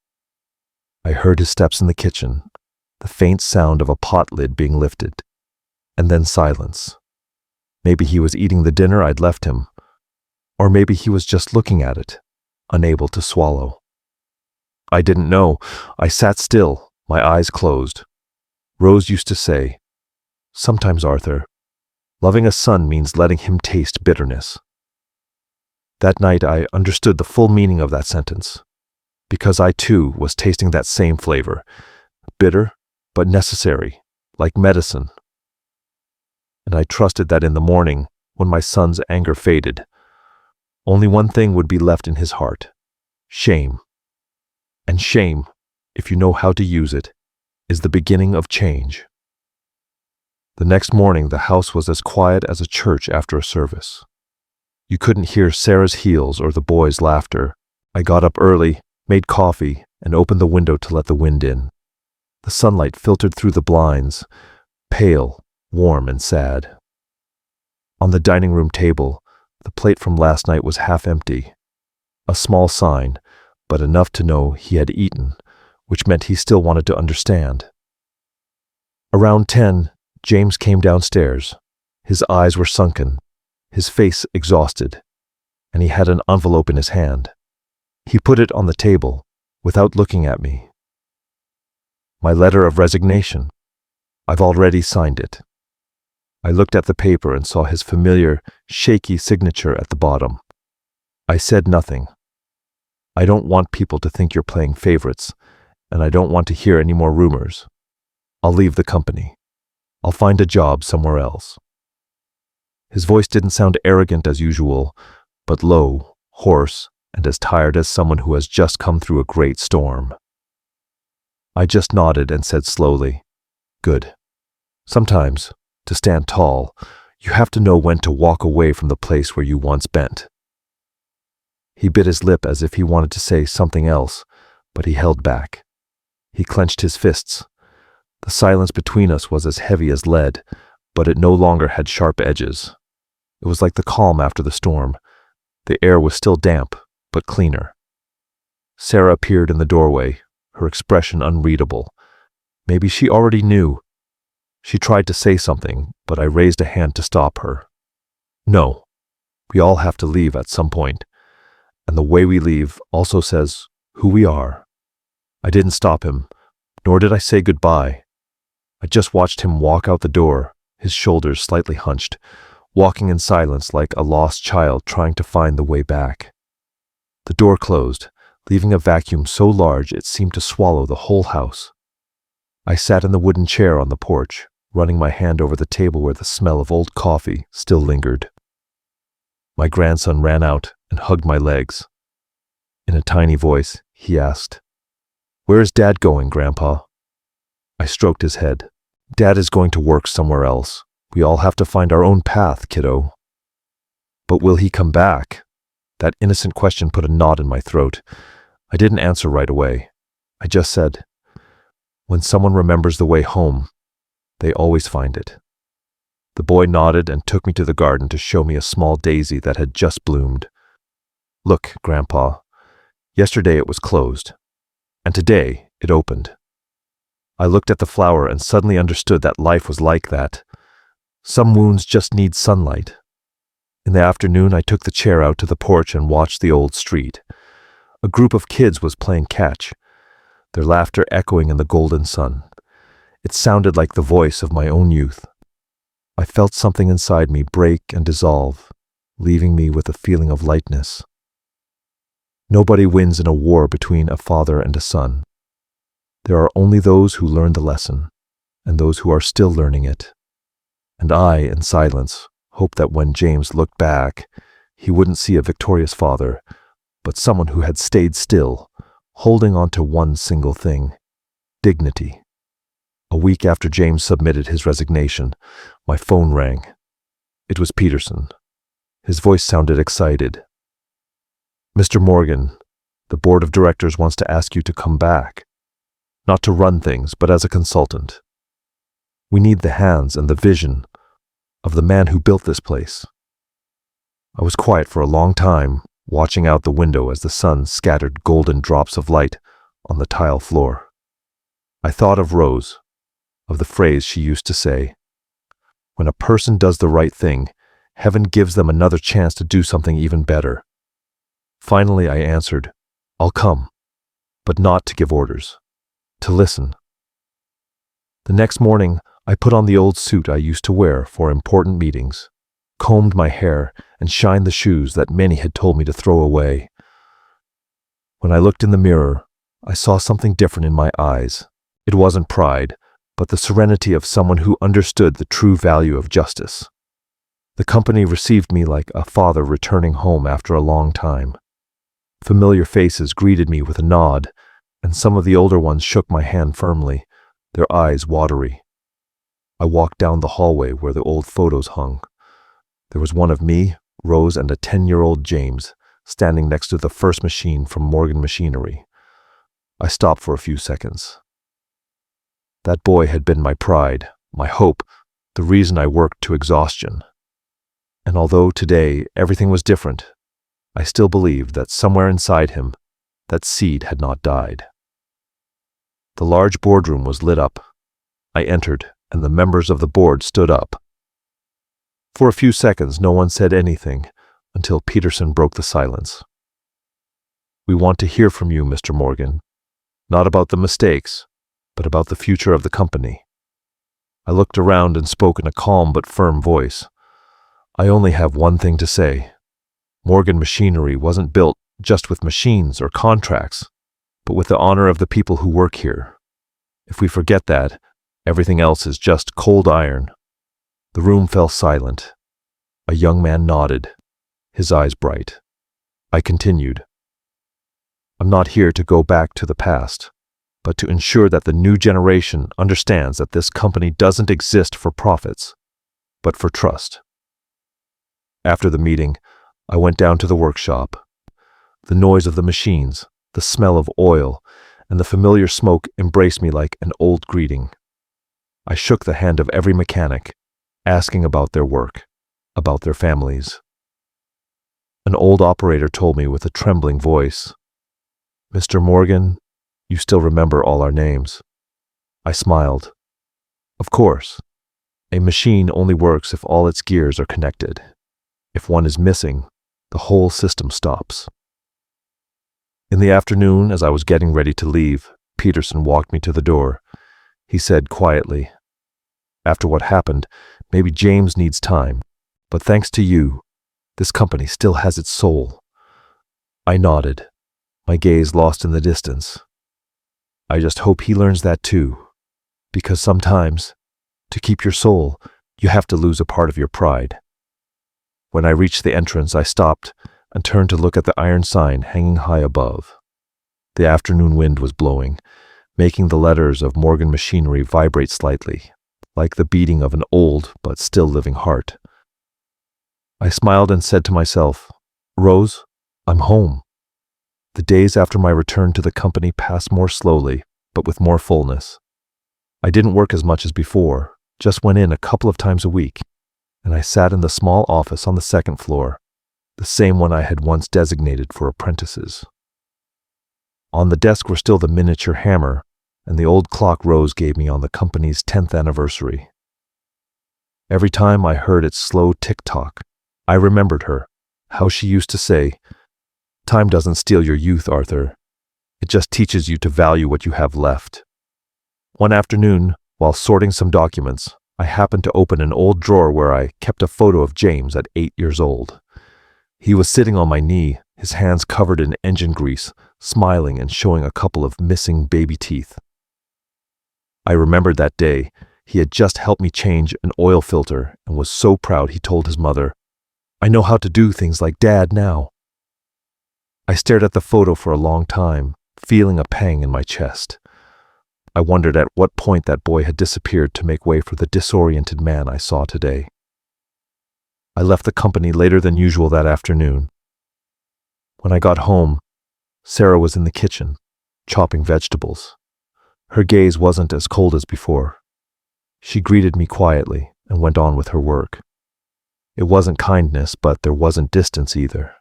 I heard his steps in the kitchen, the faint sound of a pot lid being lifted, and then silence. Maybe he was eating the dinner I'd left him, or maybe he was just looking at it, unable to swallow. I didn't know. I sat still, my eyes closed. Rose used to say, "Sometimes, Arthur, loving a son means letting him taste bitterness." That night I understood the full meaning of that sentence, because I too was tasting that same flavor, bitter but necessary, like medicine. And I trusted that in the morning, when my son's anger faded, only one thing would be left in his heart: shame. And shame, if you know how to use it, is the beginning of change. The next morning, the house was as quiet as a church after a service. You couldn't hear Sarah's heels or the boys' laughter. I got up early, made coffee, and opened the window to let the wind in. The sunlight filtered through the blinds, pale, warm, and sad. On the dining room table, the plate from last night was half empty. A small sign, but enough to know he had eaten, which meant he still wanted to understand. Around 10, James came downstairs. His eyes were sunken, his face exhausted, and he had an envelope in his hand. He put it on the table, without looking at me. "My letter of resignation. I've already signed it." I looked at the paper and saw his familiar, shaky signature at the bottom. I said nothing. I don't want people to think you're playing favorites, and I don't want to hear any more rumors. I'll leave the company. I'll find a job somewhere else. His voice didn't sound arrogant as usual, but low, hoarse, and as tired as someone who has just come through a great storm. I just nodded and said slowly, "Good. Sometimes, to stand tall, you have to know when to walk away from the place where you once bent." He bit his lip as if he wanted to say something else, but he held back. He clenched his fists. The silence between us was as heavy as lead, but it no longer had sharp edges. It was like the calm after the storm. The air was still damp, but cleaner. Sarah appeared in the doorway, her expression unreadable. Maybe she already knew. She tried to say something, but I raised a hand to stop her. No, we all have to leave at some point, and the way we leave also says who we are. I didn't stop him, nor did I say goodbye. I just watched him walk out the door, his shoulders slightly hunched, walking in silence like a lost child trying to find the way back. The door closed, leaving a vacuum so large it seemed to swallow the whole house. I sat in the wooden chair on the porch, running my hand over the table where the smell of old coffee still lingered. My grandson ran out and hugged my legs. In a tiny voice, he asked, "Where is Dad going, Grandpa?" I stroked his head. "Dad is going to work somewhere else. We all have to find our own path, kiddo." "But will he come back?" That innocent question put a knot in my throat. I didn't answer right away. I just said, "When someone remembers the way home, they always find it." The boy nodded and took me to the garden to show me a small daisy that had just bloomed. "Look, Grandpa, yesterday it was closed, and today it opened." I looked at the flower and suddenly understood that life was like that. Some wounds just need sunlight. In the afternoon, I took the chair out to the porch and watched the old street. A group of kids was playing catch, their laughter echoing in the golden sun. It sounded like the voice of my own youth. I felt something inside me break and dissolve, leaving me with a feeling of lightness. Nobody wins in a war between a father and a son. There are only those who learn the lesson, and those who are still learning it. And I, in silence, hoped that when James looked back, he wouldn't see a victorious father, but someone who had stayed still, holding on to one single thing: dignity. A week after James submitted his resignation, my phone rang. It was Peterson. His voice sounded excited. "Mr. Morgan, the board of directors wants to ask you to come back. Not to run things, but as a consultant. We need the hands and the vision of the man who built this place." I was quiet for a long time, watching out the window as the sun scattered golden drops of light on the tile floor. I thought of Rose, of the phrase she used to say, "When a person does the right thing, heaven gives them another chance to do something even better." Finally, I answered, "I'll come," but not to give orders, to listen. The next morning, I put on the old suit I used to wear for important meetings, combed my hair, and shined the shoes that many had told me to throw away. When I looked in the mirror, I saw something different in my eyes. It wasn't pride, but the serenity of someone who understood the true value of justice. The company received me like a father returning home after a long time. Familiar faces greeted me with a nod, and some of the older ones shook my hand firmly, their eyes watery. I walked down the hallway where the old photos hung. There was one of me, Rose, and a 10-year-old James, standing next to the first machine from Morgan Machinery. I stopped for a few seconds. That boy had been my pride, my hope, the reason I worked to exhaustion. And although today everything was different, I still believed that somewhere inside him, that seed had not died. The large boardroom was lit up. I entered, and the members of the board stood up. For a few seconds, no one said anything, until Peterson broke the silence. "We want to hear from you, Mr. Morgan, not about the mistakes, but about the future of the company." I looked around and spoke in a calm but firm voice. "I only have one thing to say. Morgan Machinery wasn't built just with machines or contracts, but with the honor of the people who work here. If we forget that, everything else is just cold iron." The room fell silent. A young man nodded, his eyes bright. I continued. I'm not here to go back to the past, but to ensure that the new generation understands that this company doesn't exist for profits, but for trust. After the meeting, I went down to the workshop. The noise of the machines, the smell of oil, and the familiar smoke embraced me like an old greeting. I shook the hand of every mechanic, asking about their work, about their families. An old operator told me with a trembling voice, "Mr. Morgan, you still remember all our names." I smiled. Of course. A machine only works if all its gears are connected. If one is missing, the whole system stops. In the afternoon, as I was getting ready to leave, Peterson walked me to the door. He said quietly, "After what happened, maybe James needs time, but thanks to you, this company still has its soul." I nodded, my gaze lost in the distance. I just hope he learns that too, because sometimes, to keep your soul, you have to lose a part of your pride. When I reached the entrance, I stopped and turned to look at the iron sign hanging high above. The afternoon wind was blowing, making the letters of Morgan Machinery vibrate slightly, like the beating of an old but still living heart. I smiled and said to myself, "Rose, I'm home." The days after my return to the company passed more slowly, but with more fullness. I didn't work as much as before, just went in a couple of times a week, and I sat in the small office on the second floor, the same one I had once designated for apprentices. On the desk were still the miniature hammer and the old clock Rose gave me on the company's 10th anniversary. Every time I heard its slow tick-tock, I remembered her, how she used to say, "Time doesn't steal your youth, Arthur. It just teaches you to value what you have left." One afternoon, while sorting some documents, I happened to open an old drawer where I kept a photo of James at 8 years old. He was sitting on my knee, his hands covered in engine grease, smiling and showing a couple of missing baby teeth. I remembered that day. He had just helped me change an oil filter and was so proud he told his mother, "I know how to do things like Dad now." I stared at the photo for a long time, feeling a pang in my chest. I wondered at what point that boy had disappeared to make way for the disoriented man I saw today. I left the company later than usual that afternoon. When I got home, Sarah was in the kitchen, chopping vegetables. Her gaze wasn't as cold as before. She greeted me quietly and went on with her work. It wasn't kindness, but there wasn't distance either.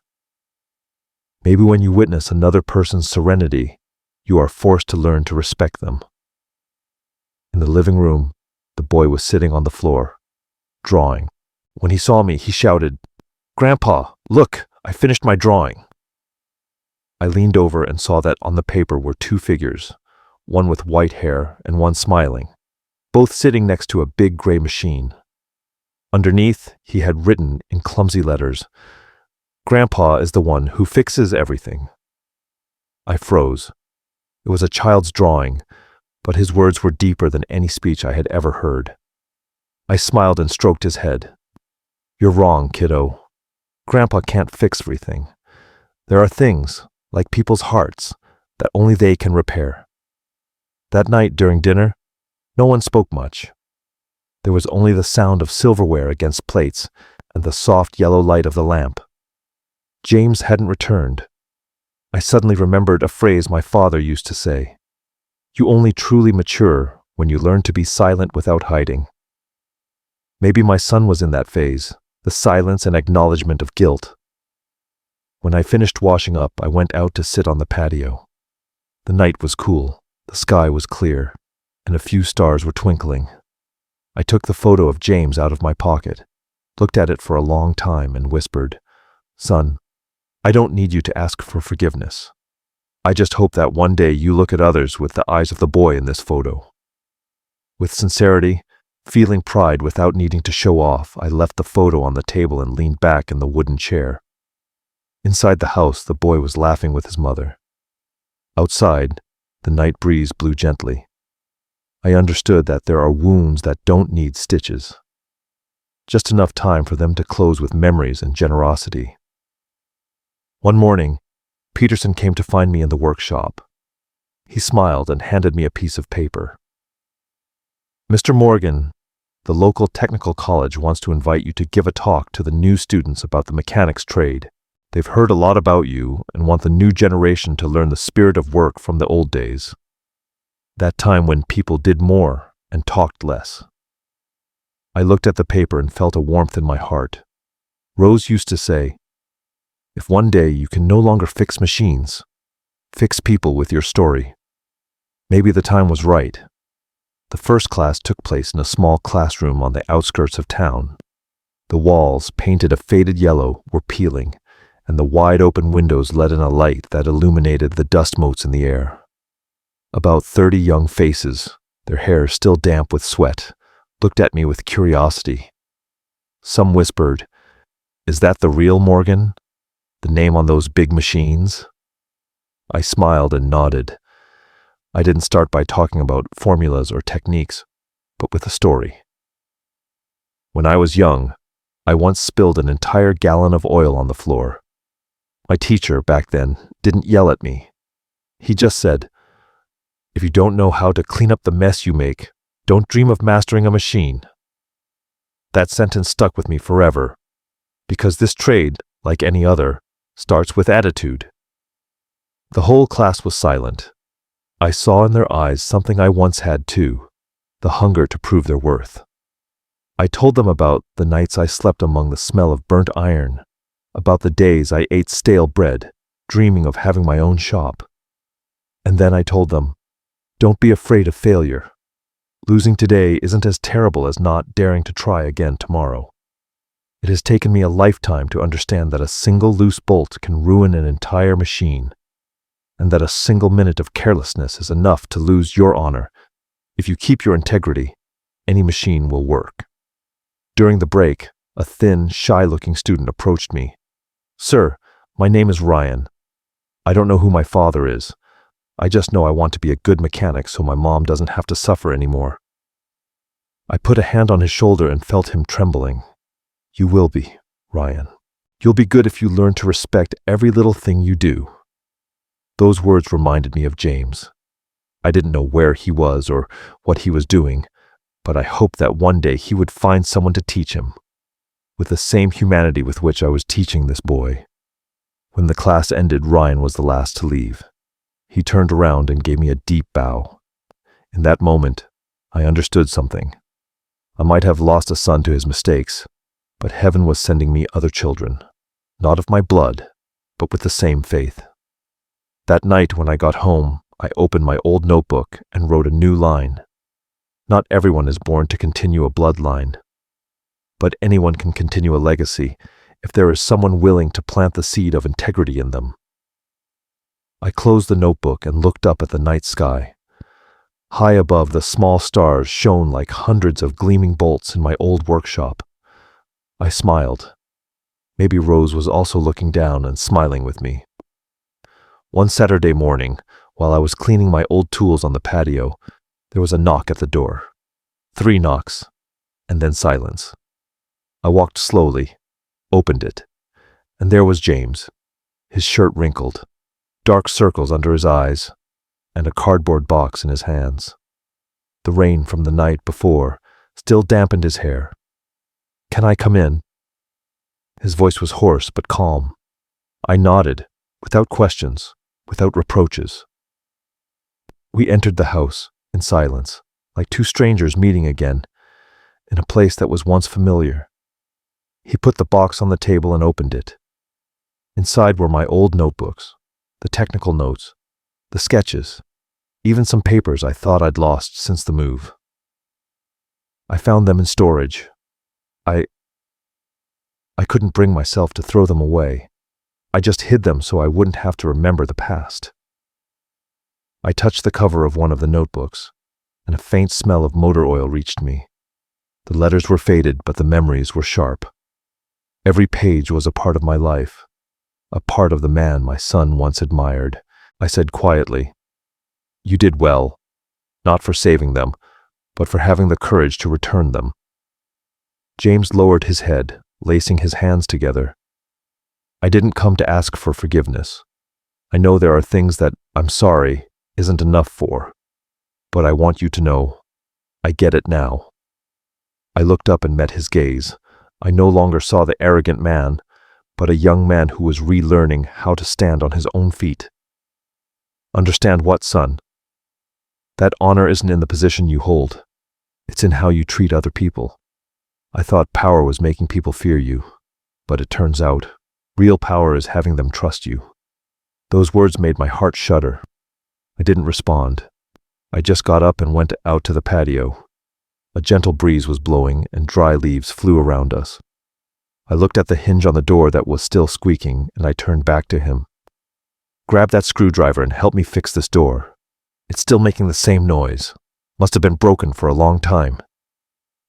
Maybe when you witness another person's serenity, you are forced to learn to respect them. In the living room, the boy was sitting on the floor, drawing. When he saw me, he shouted, "Grandpa, look, I finished my drawing." I leaned over and saw that on the paper were two figures, one with white hair and one smiling, both sitting next to a big gray machine. Underneath, he had written in clumsy letters, "Grandpa is the one who fixes everything." I froze. It was a child's drawing, but his words were deeper than any speech I had ever heard. I smiled and stroked his head. "You're wrong, kiddo. Grandpa can't fix everything. There are things, like people's hearts, that only they can repair." That night during dinner, no one spoke much. There was only the sound of silverware against plates and the soft yellow light of the lamp. James hadn't returned. I suddenly remembered a phrase my father used to say, "You only truly mature when you learn to be silent without hiding." Maybe my son was in that phase, the silence and acknowledgement of guilt. When I finished washing up, I went out to sit on the patio. The night was cool, the sky was clear, and a few stars were twinkling. I took the photo of James out of my pocket, looked at it for a long time, and whispered, "Son, I don't need you to ask for forgiveness. I just hope that one day you look at others with the eyes of the boy in this photo." With sincerity, feeling pride without needing to show off, I left the photo on the table and leaned back in the wooden chair. Inside the house, the boy was laughing with his mother. Outside, the night breeze blew gently. I understood that there are wounds that don't need stitches. just enough time for them to close with memories and generosity. One morning, Peterson came to find me in the workshop. He smiled and handed me a piece of paper. "Mr. Morgan, the local technical college wants to invite you to give a talk to the new students about the mechanics trade. They've heard a lot about you and want the new generation to learn the spirit of work from the old days. That time when people did more and talked less." I looked at the paper and felt a warmth in my heart. Rose used to say, "If one day you can no longer fix machines, fix people with your story." Maybe the time was right. The first class took place in a small classroom on the outskirts of town. The walls, painted a faded yellow, were peeling, and the wide-open windows let in a light that illuminated the dust motes in the air. About 30 young faces, their hair still damp with sweat, looked at me with curiosity. Some whispered, "Is that the real Morgan? The name on those big machines?" I smiled and nodded. I didn't start by talking about formulas or techniques, but with a story. When I was young, I once spilled an entire gallon of oil on the floor. My teacher back then didn't yell at me. He just said, "If you don't know how to clean up the mess you make, don't dream of mastering a machine." That sentence stuck with me forever, because this trade, like any other, starts with attitude. The whole class was silent. I saw in their eyes something I once had too, the hunger to prove their worth. I told them about the nights I slept among the smell of burnt iron, about the days I ate stale bread, dreaming of having my own shop. And then I told them, "Don't be afraid of failure. Losing today isn't as terrible as not daring to try again tomorrow. It has taken me a lifetime to understand that a single loose bolt can ruin an entire machine, and that a single minute of carelessness is enough to lose your honor. If you keep your integrity, any machine will work." During the break, a thin, shy-looking student approached me. "Sir, my name is Ryan. I don't know who my father is. I just know I want to be a good mechanic so my mom doesn't have to suffer anymore." I put a hand on his shoulder and felt him trembling. "You will be, Ryan. You'll be good if you learn to respect every little thing you do." Those words reminded me of James. I didn't know where he was or what he was doing, but I hoped that one day he would find someone to teach him, with the same humanity with which I was teaching this boy. When the class ended, Ryan was the last to leave. He turned around and gave me a deep bow. In that moment, I understood something. I might have lost a son to his mistakes, but heaven was sending me other children, not of my blood, but with the same faith. That night when I got home, I opened my old notebook and wrote a new line. Not everyone is born to continue a bloodline, but anyone can continue a legacy if there is someone willing to plant the seed of integrity in them. I closed the notebook and looked up at the night sky. High above, the small stars shone like hundreds of gleaming bolts in my old workshop. I smiled. Maybe Rose was also looking down and smiling with me. One Saturday morning, while I was cleaning my old tools on the patio, there was a knock at the door. 3 knocks, and then silence. I walked slowly, opened it, and there was James, his shirt wrinkled, dark circles under his eyes, and a cardboard box in his hands. The rain from the night before still dampened his hair. "Can I come in?" His voice was hoarse but calm. I nodded, without questions, without reproaches. We entered the house, in silence, like two strangers meeting again, in a place that was once familiar. He put the box on the table and opened it. Inside were my old notebooks, the technical notes, the sketches, even some papers I thought I'd lost since the move. I found them in storage. I couldn't bring myself to throw them away. I just hid them so I wouldn't have to remember the past. I touched the cover of one of the notebooks, and a faint smell of motor oil reached me. The letters were faded, but the memories were sharp. Every page was a part of my life, a part of the man my son once admired. I said quietly, "You did well, not for saving them, but for having the courage to return them." James lowered his head, lacing his hands together. I didn't come to ask for forgiveness. I know there are things that "I'm sorry" isn't enough for. But I want you to know, I get it now. I looked up and met his gaze. I no longer saw the arrogant man, but a young man who was relearning how to stand on his own feet. Understand what, son? That honor isn't in the position you hold. It's in how you treat other people. I thought power was making people fear you, but it turns out, real power is having them trust you. Those words made my heart shudder. I didn't respond. I just got up and went out to the patio. A gentle breeze was blowing and dry leaves flew around us. I looked at the hinge on the door that was still squeaking, and I turned back to him. Grab that screwdriver and help me fix this door. It's still making the same noise. Must have been broken for a long time.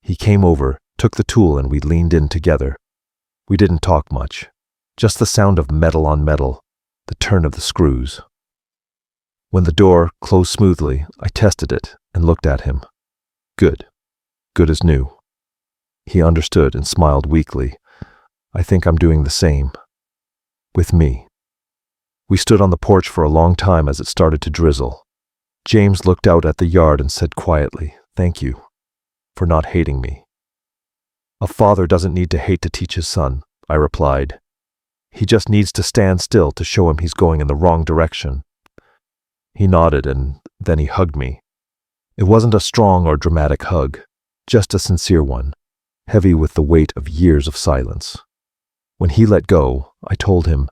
He came over, took the tool, and we leaned in together. We didn't talk much. Just the sound of metal on metal, the turn of the screws. When the door closed smoothly, I tested it and looked at him. Good. Good as new. He understood and smiled weakly. I think I'm doing the same. With me. We stood on the porch for a long time as it started to drizzle. James looked out at the yard and said quietly, "Thank you for not hating me." "A father doesn't need to hate to teach his son," I replied. "He just needs to stand still to show him he's going in the wrong direction." He nodded and then he hugged me. It wasn't a strong or dramatic hug, just a sincere one, heavy with the weight of years of silence. When he let go, I told him,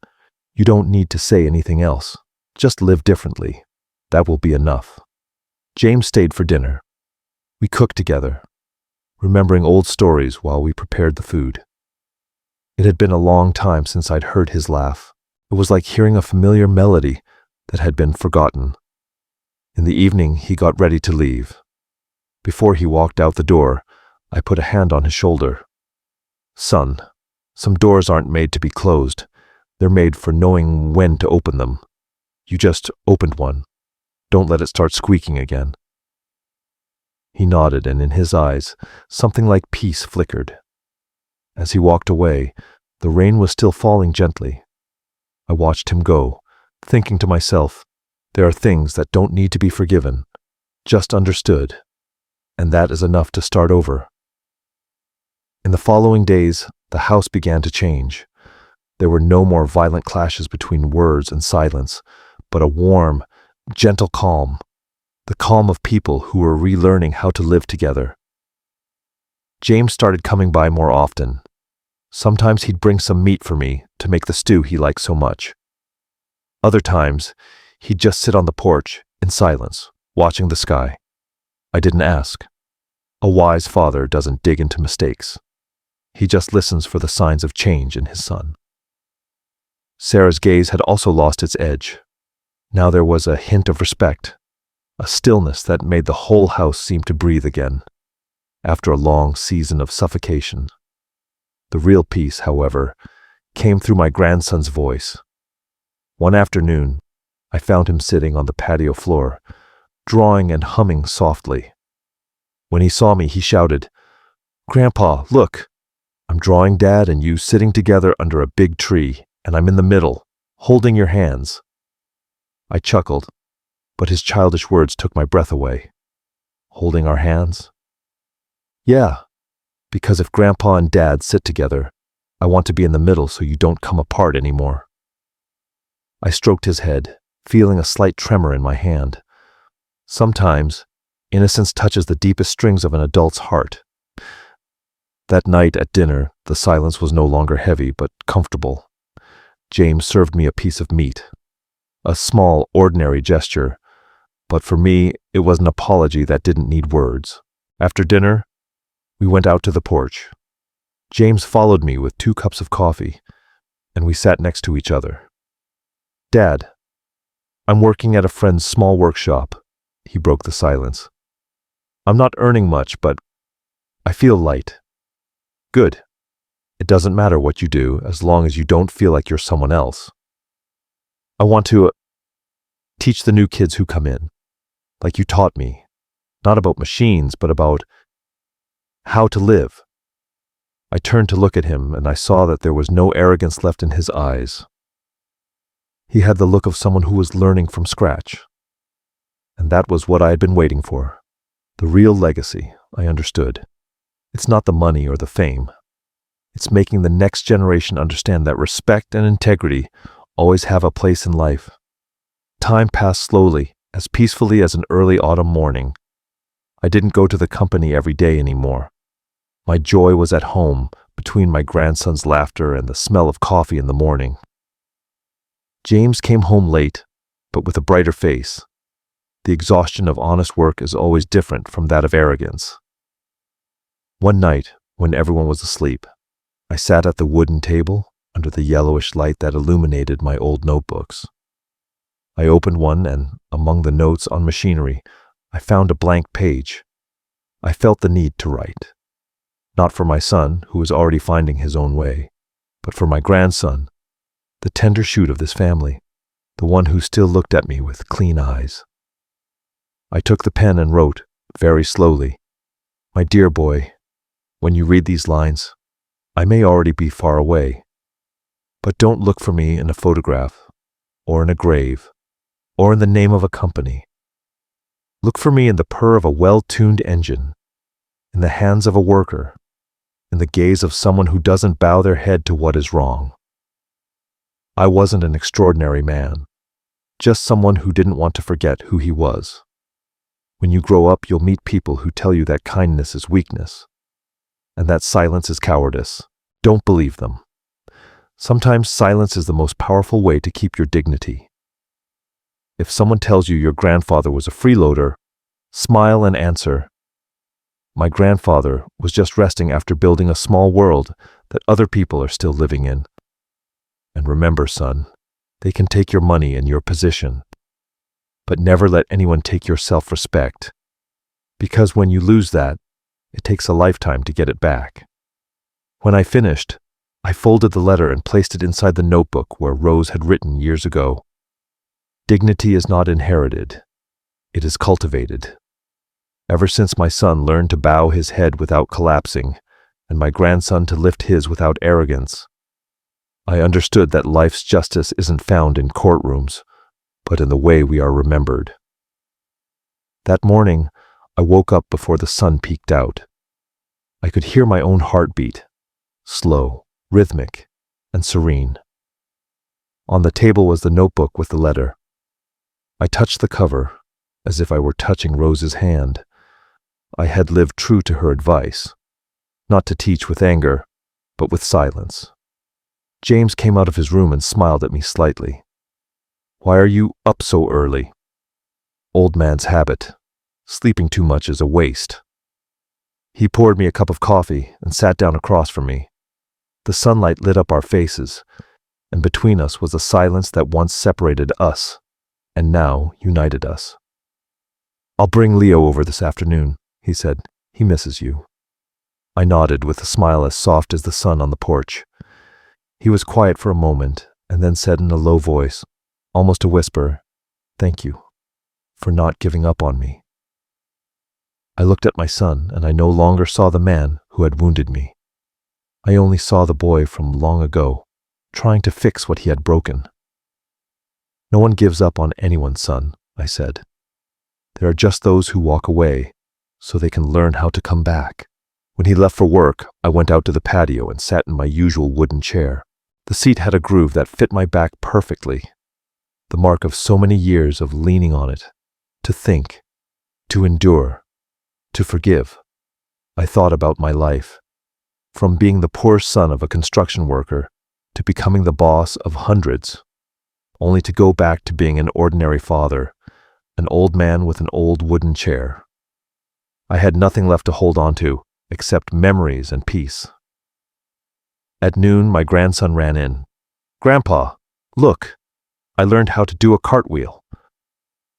"You don't need to say anything else. Just live differently. That will be enough." James stayed for dinner. We cooked together, remembering old stories while we prepared the food. It had been a long time since I'd heard his laugh. It was like hearing a familiar melody that had been forgotten. In the evening, he got ready to leave. Before he walked out the door, I put a hand on his shoulder. "Son, some doors aren't made to be closed. They're made for knowing when to open them. You just opened one. Don't let it start squeaking again." He nodded, and in his eyes, something like peace flickered. As he walked away, the rain was still falling gently. I watched him go, thinking to myself, there are things that don't need to be forgiven, just understood, and that is enough to start over. In the following days, the house began to change. There were no more violent clashes between words and silence, but a warm, gentle calm, the calm of people who were relearning how to live together. James started coming by more often. Sometimes he'd bring some meat for me to make the stew he liked so much. Other times, he'd just sit on the porch in silence, watching the sky. I didn't ask. A wise father doesn't dig into mistakes. He just listens for the signs of change in his son. Sarah's gaze had also lost its edge. Now there was a hint of respect, a stillness that made the whole house seem to breathe again, after a long season of suffocation. The real peace, however, came through my grandson's voice. One afternoon, I found him sitting on the patio floor, drawing and humming softly. When he saw me, he shouted, "Grandpa, look! I'm drawing Dad and you sitting together under a big tree, and I'm in the middle, holding your hands." I chuckled, but his childish words took my breath away. Holding our hands? Yeah, because if Grandpa and Dad sit together, I want to be in the middle so you don't come apart anymore. I stroked his head, feeling a slight tremor in my hand. Sometimes, innocence touches the deepest strings of an adult's heart. That night at dinner, the silence was no longer heavy but comfortable. James served me a piece of meat. A small, ordinary gesture, but for me, it was an apology that didn't need words. After dinner, we went out to the porch. James followed me with 2 cups of coffee, and we sat next to each other. "Dad, I'm working at a friend's small workshop." He broke the silence. "I'm not earning much, but I feel light." "Good. It doesn't matter what you do as long as you don't feel like you're someone else. I want to teach the new kids who come in, like you taught me, not about machines, but about how to live." I turned to look at him, and I saw that there was no arrogance left in his eyes. He had the look of someone who was learning from scratch. And that was what I had been waiting for. The real legacy, I understood. It's not the money or the fame. It's making the next generation understand that respect and integrity always have a place in life. Time passed slowly, as peacefully as an early autumn morning. I didn't go to the company every day anymore. My joy was at home, between my grandson's laughter and the smell of coffee in the morning. James came home late, but with a brighter face. The exhaustion of honest work is always different from that of arrogance. One night, when everyone was asleep, I sat at the wooden table under the yellowish light that illuminated my old notebooks. I opened one, and among the notes on machinery, I found a blank page. I felt the need to write. Not for my son, who was already finding his own way, but for my grandson, the tender shoot of this family, the one who still looked at me with clean eyes. I took the pen and wrote, very slowly, "My dear boy, when you read these lines, I may already be far away, but don't look for me in a photograph, or in a grave, or in the name of a company. Look for me in the purr of a well-tuned engine, in the hands of a worker, in the gaze of someone who doesn't bow their head to what is wrong. I wasn't an extraordinary man, just someone who didn't want to forget who he was. When you grow up, you'll meet people who tell you that kindness is weakness, and that silence is cowardice. Don't believe them. Sometimes silence is the most powerful way to keep your dignity. If someone tells you your grandfather was a freeloader, smile and answer, 'My grandfather was just resting after building a small world that other people are still living in.' And remember, son, they can take your money and your position, but never let anyone take your self-respect, because when you lose that, it takes a lifetime to get it back." When I finished, I folded the letter and placed it inside the notebook where Rose had written years ago, "Dignity is not inherited, it is cultivated." Ever since my son learned to bow his head without collapsing, and my grandson to lift his without arrogance, I understood that life's justice isn't found in courtrooms, but in the way we are remembered. That morning, I woke up before the sun peeked out. I could hear my own heartbeat, slow, rhythmic, and serene. On the table was the notebook with the letter. I touched the cover, as if I were touching Rose's hand. I had lived true to her advice, not to teach with anger, but with silence. James came out of his room and smiled at me slightly. "Why are you up so early?" "Old man's habit. Sleeping too much is a waste." He poured me a cup of coffee and sat down across from me. The sunlight lit up our faces, and between us was a silence that once separated us, and now united us. "I'll bring Leo over this afternoon," he said. "He misses you." I nodded with a smile as soft as the sun on the porch. He was quiet for a moment, and then said in a low voice, almost a whisper, "Thank you for not giving up on me." I looked at my son, and I no longer saw the man who had wounded me. I only saw the boy from long ago, trying to fix what he had broken. "No one gives up on anyone's son," I said. "There are just those who walk away, so they can learn how to come back." When he left for work, I went out to the patio and sat in my usual wooden chair. The seat had a groove that fit my back perfectly, the mark of so many years of leaning on it, to think, to endure, to forgive. I thought about my life, from being the poor son of a construction worker to becoming the boss of hundreds, only to go back to being an ordinary father, an old man with an old wooden chair. I had nothing left to hold on to except memories and peace. At noon, my grandson ran in. "Grandpa, look, I learned how to do a cartwheel."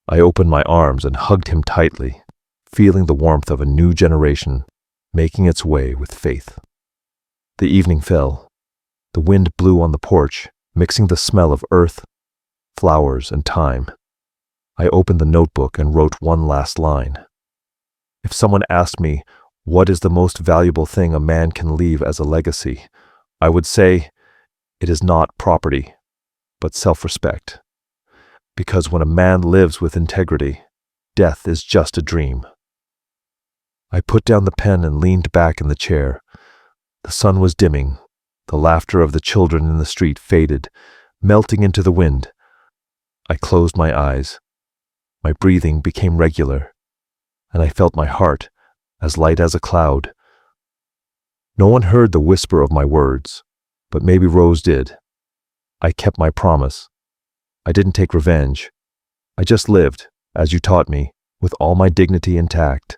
I opened my arms and hugged him tightly, feeling the warmth of a new generation making its way with faith. The evening fell. The wind blew on the porch, mixing the smell of earth, flowers, and time. I opened the notebook and wrote one last line. If someone asked me, What is the most valuable thing a man can leave as a legacy? I would say it is not property, but self-respect. Because when a man lives with integrity, death is just a dream. I put down the pen and leaned back in the chair. The sun was dimming. The laughter of the children in the street faded, melting into the wind. I closed my eyes. My breathing became regular, and I felt my heart as light as a cloud. No one heard the whisper of my words, but maybe Rose did. I kept my promise. I didn't take revenge. I just lived, as you taught me, with all my dignity intact.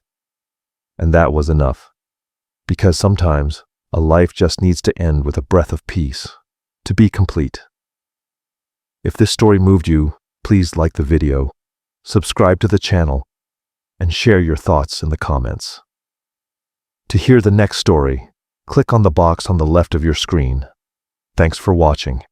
And that was enough. Because sometimes a life just needs to end with a breath of peace, to be complete. If this story moved you, please like the video, subscribe to the channel, and share your thoughts in the comments. To hear the next story, click on the box on the left of your screen. Thanks for watching.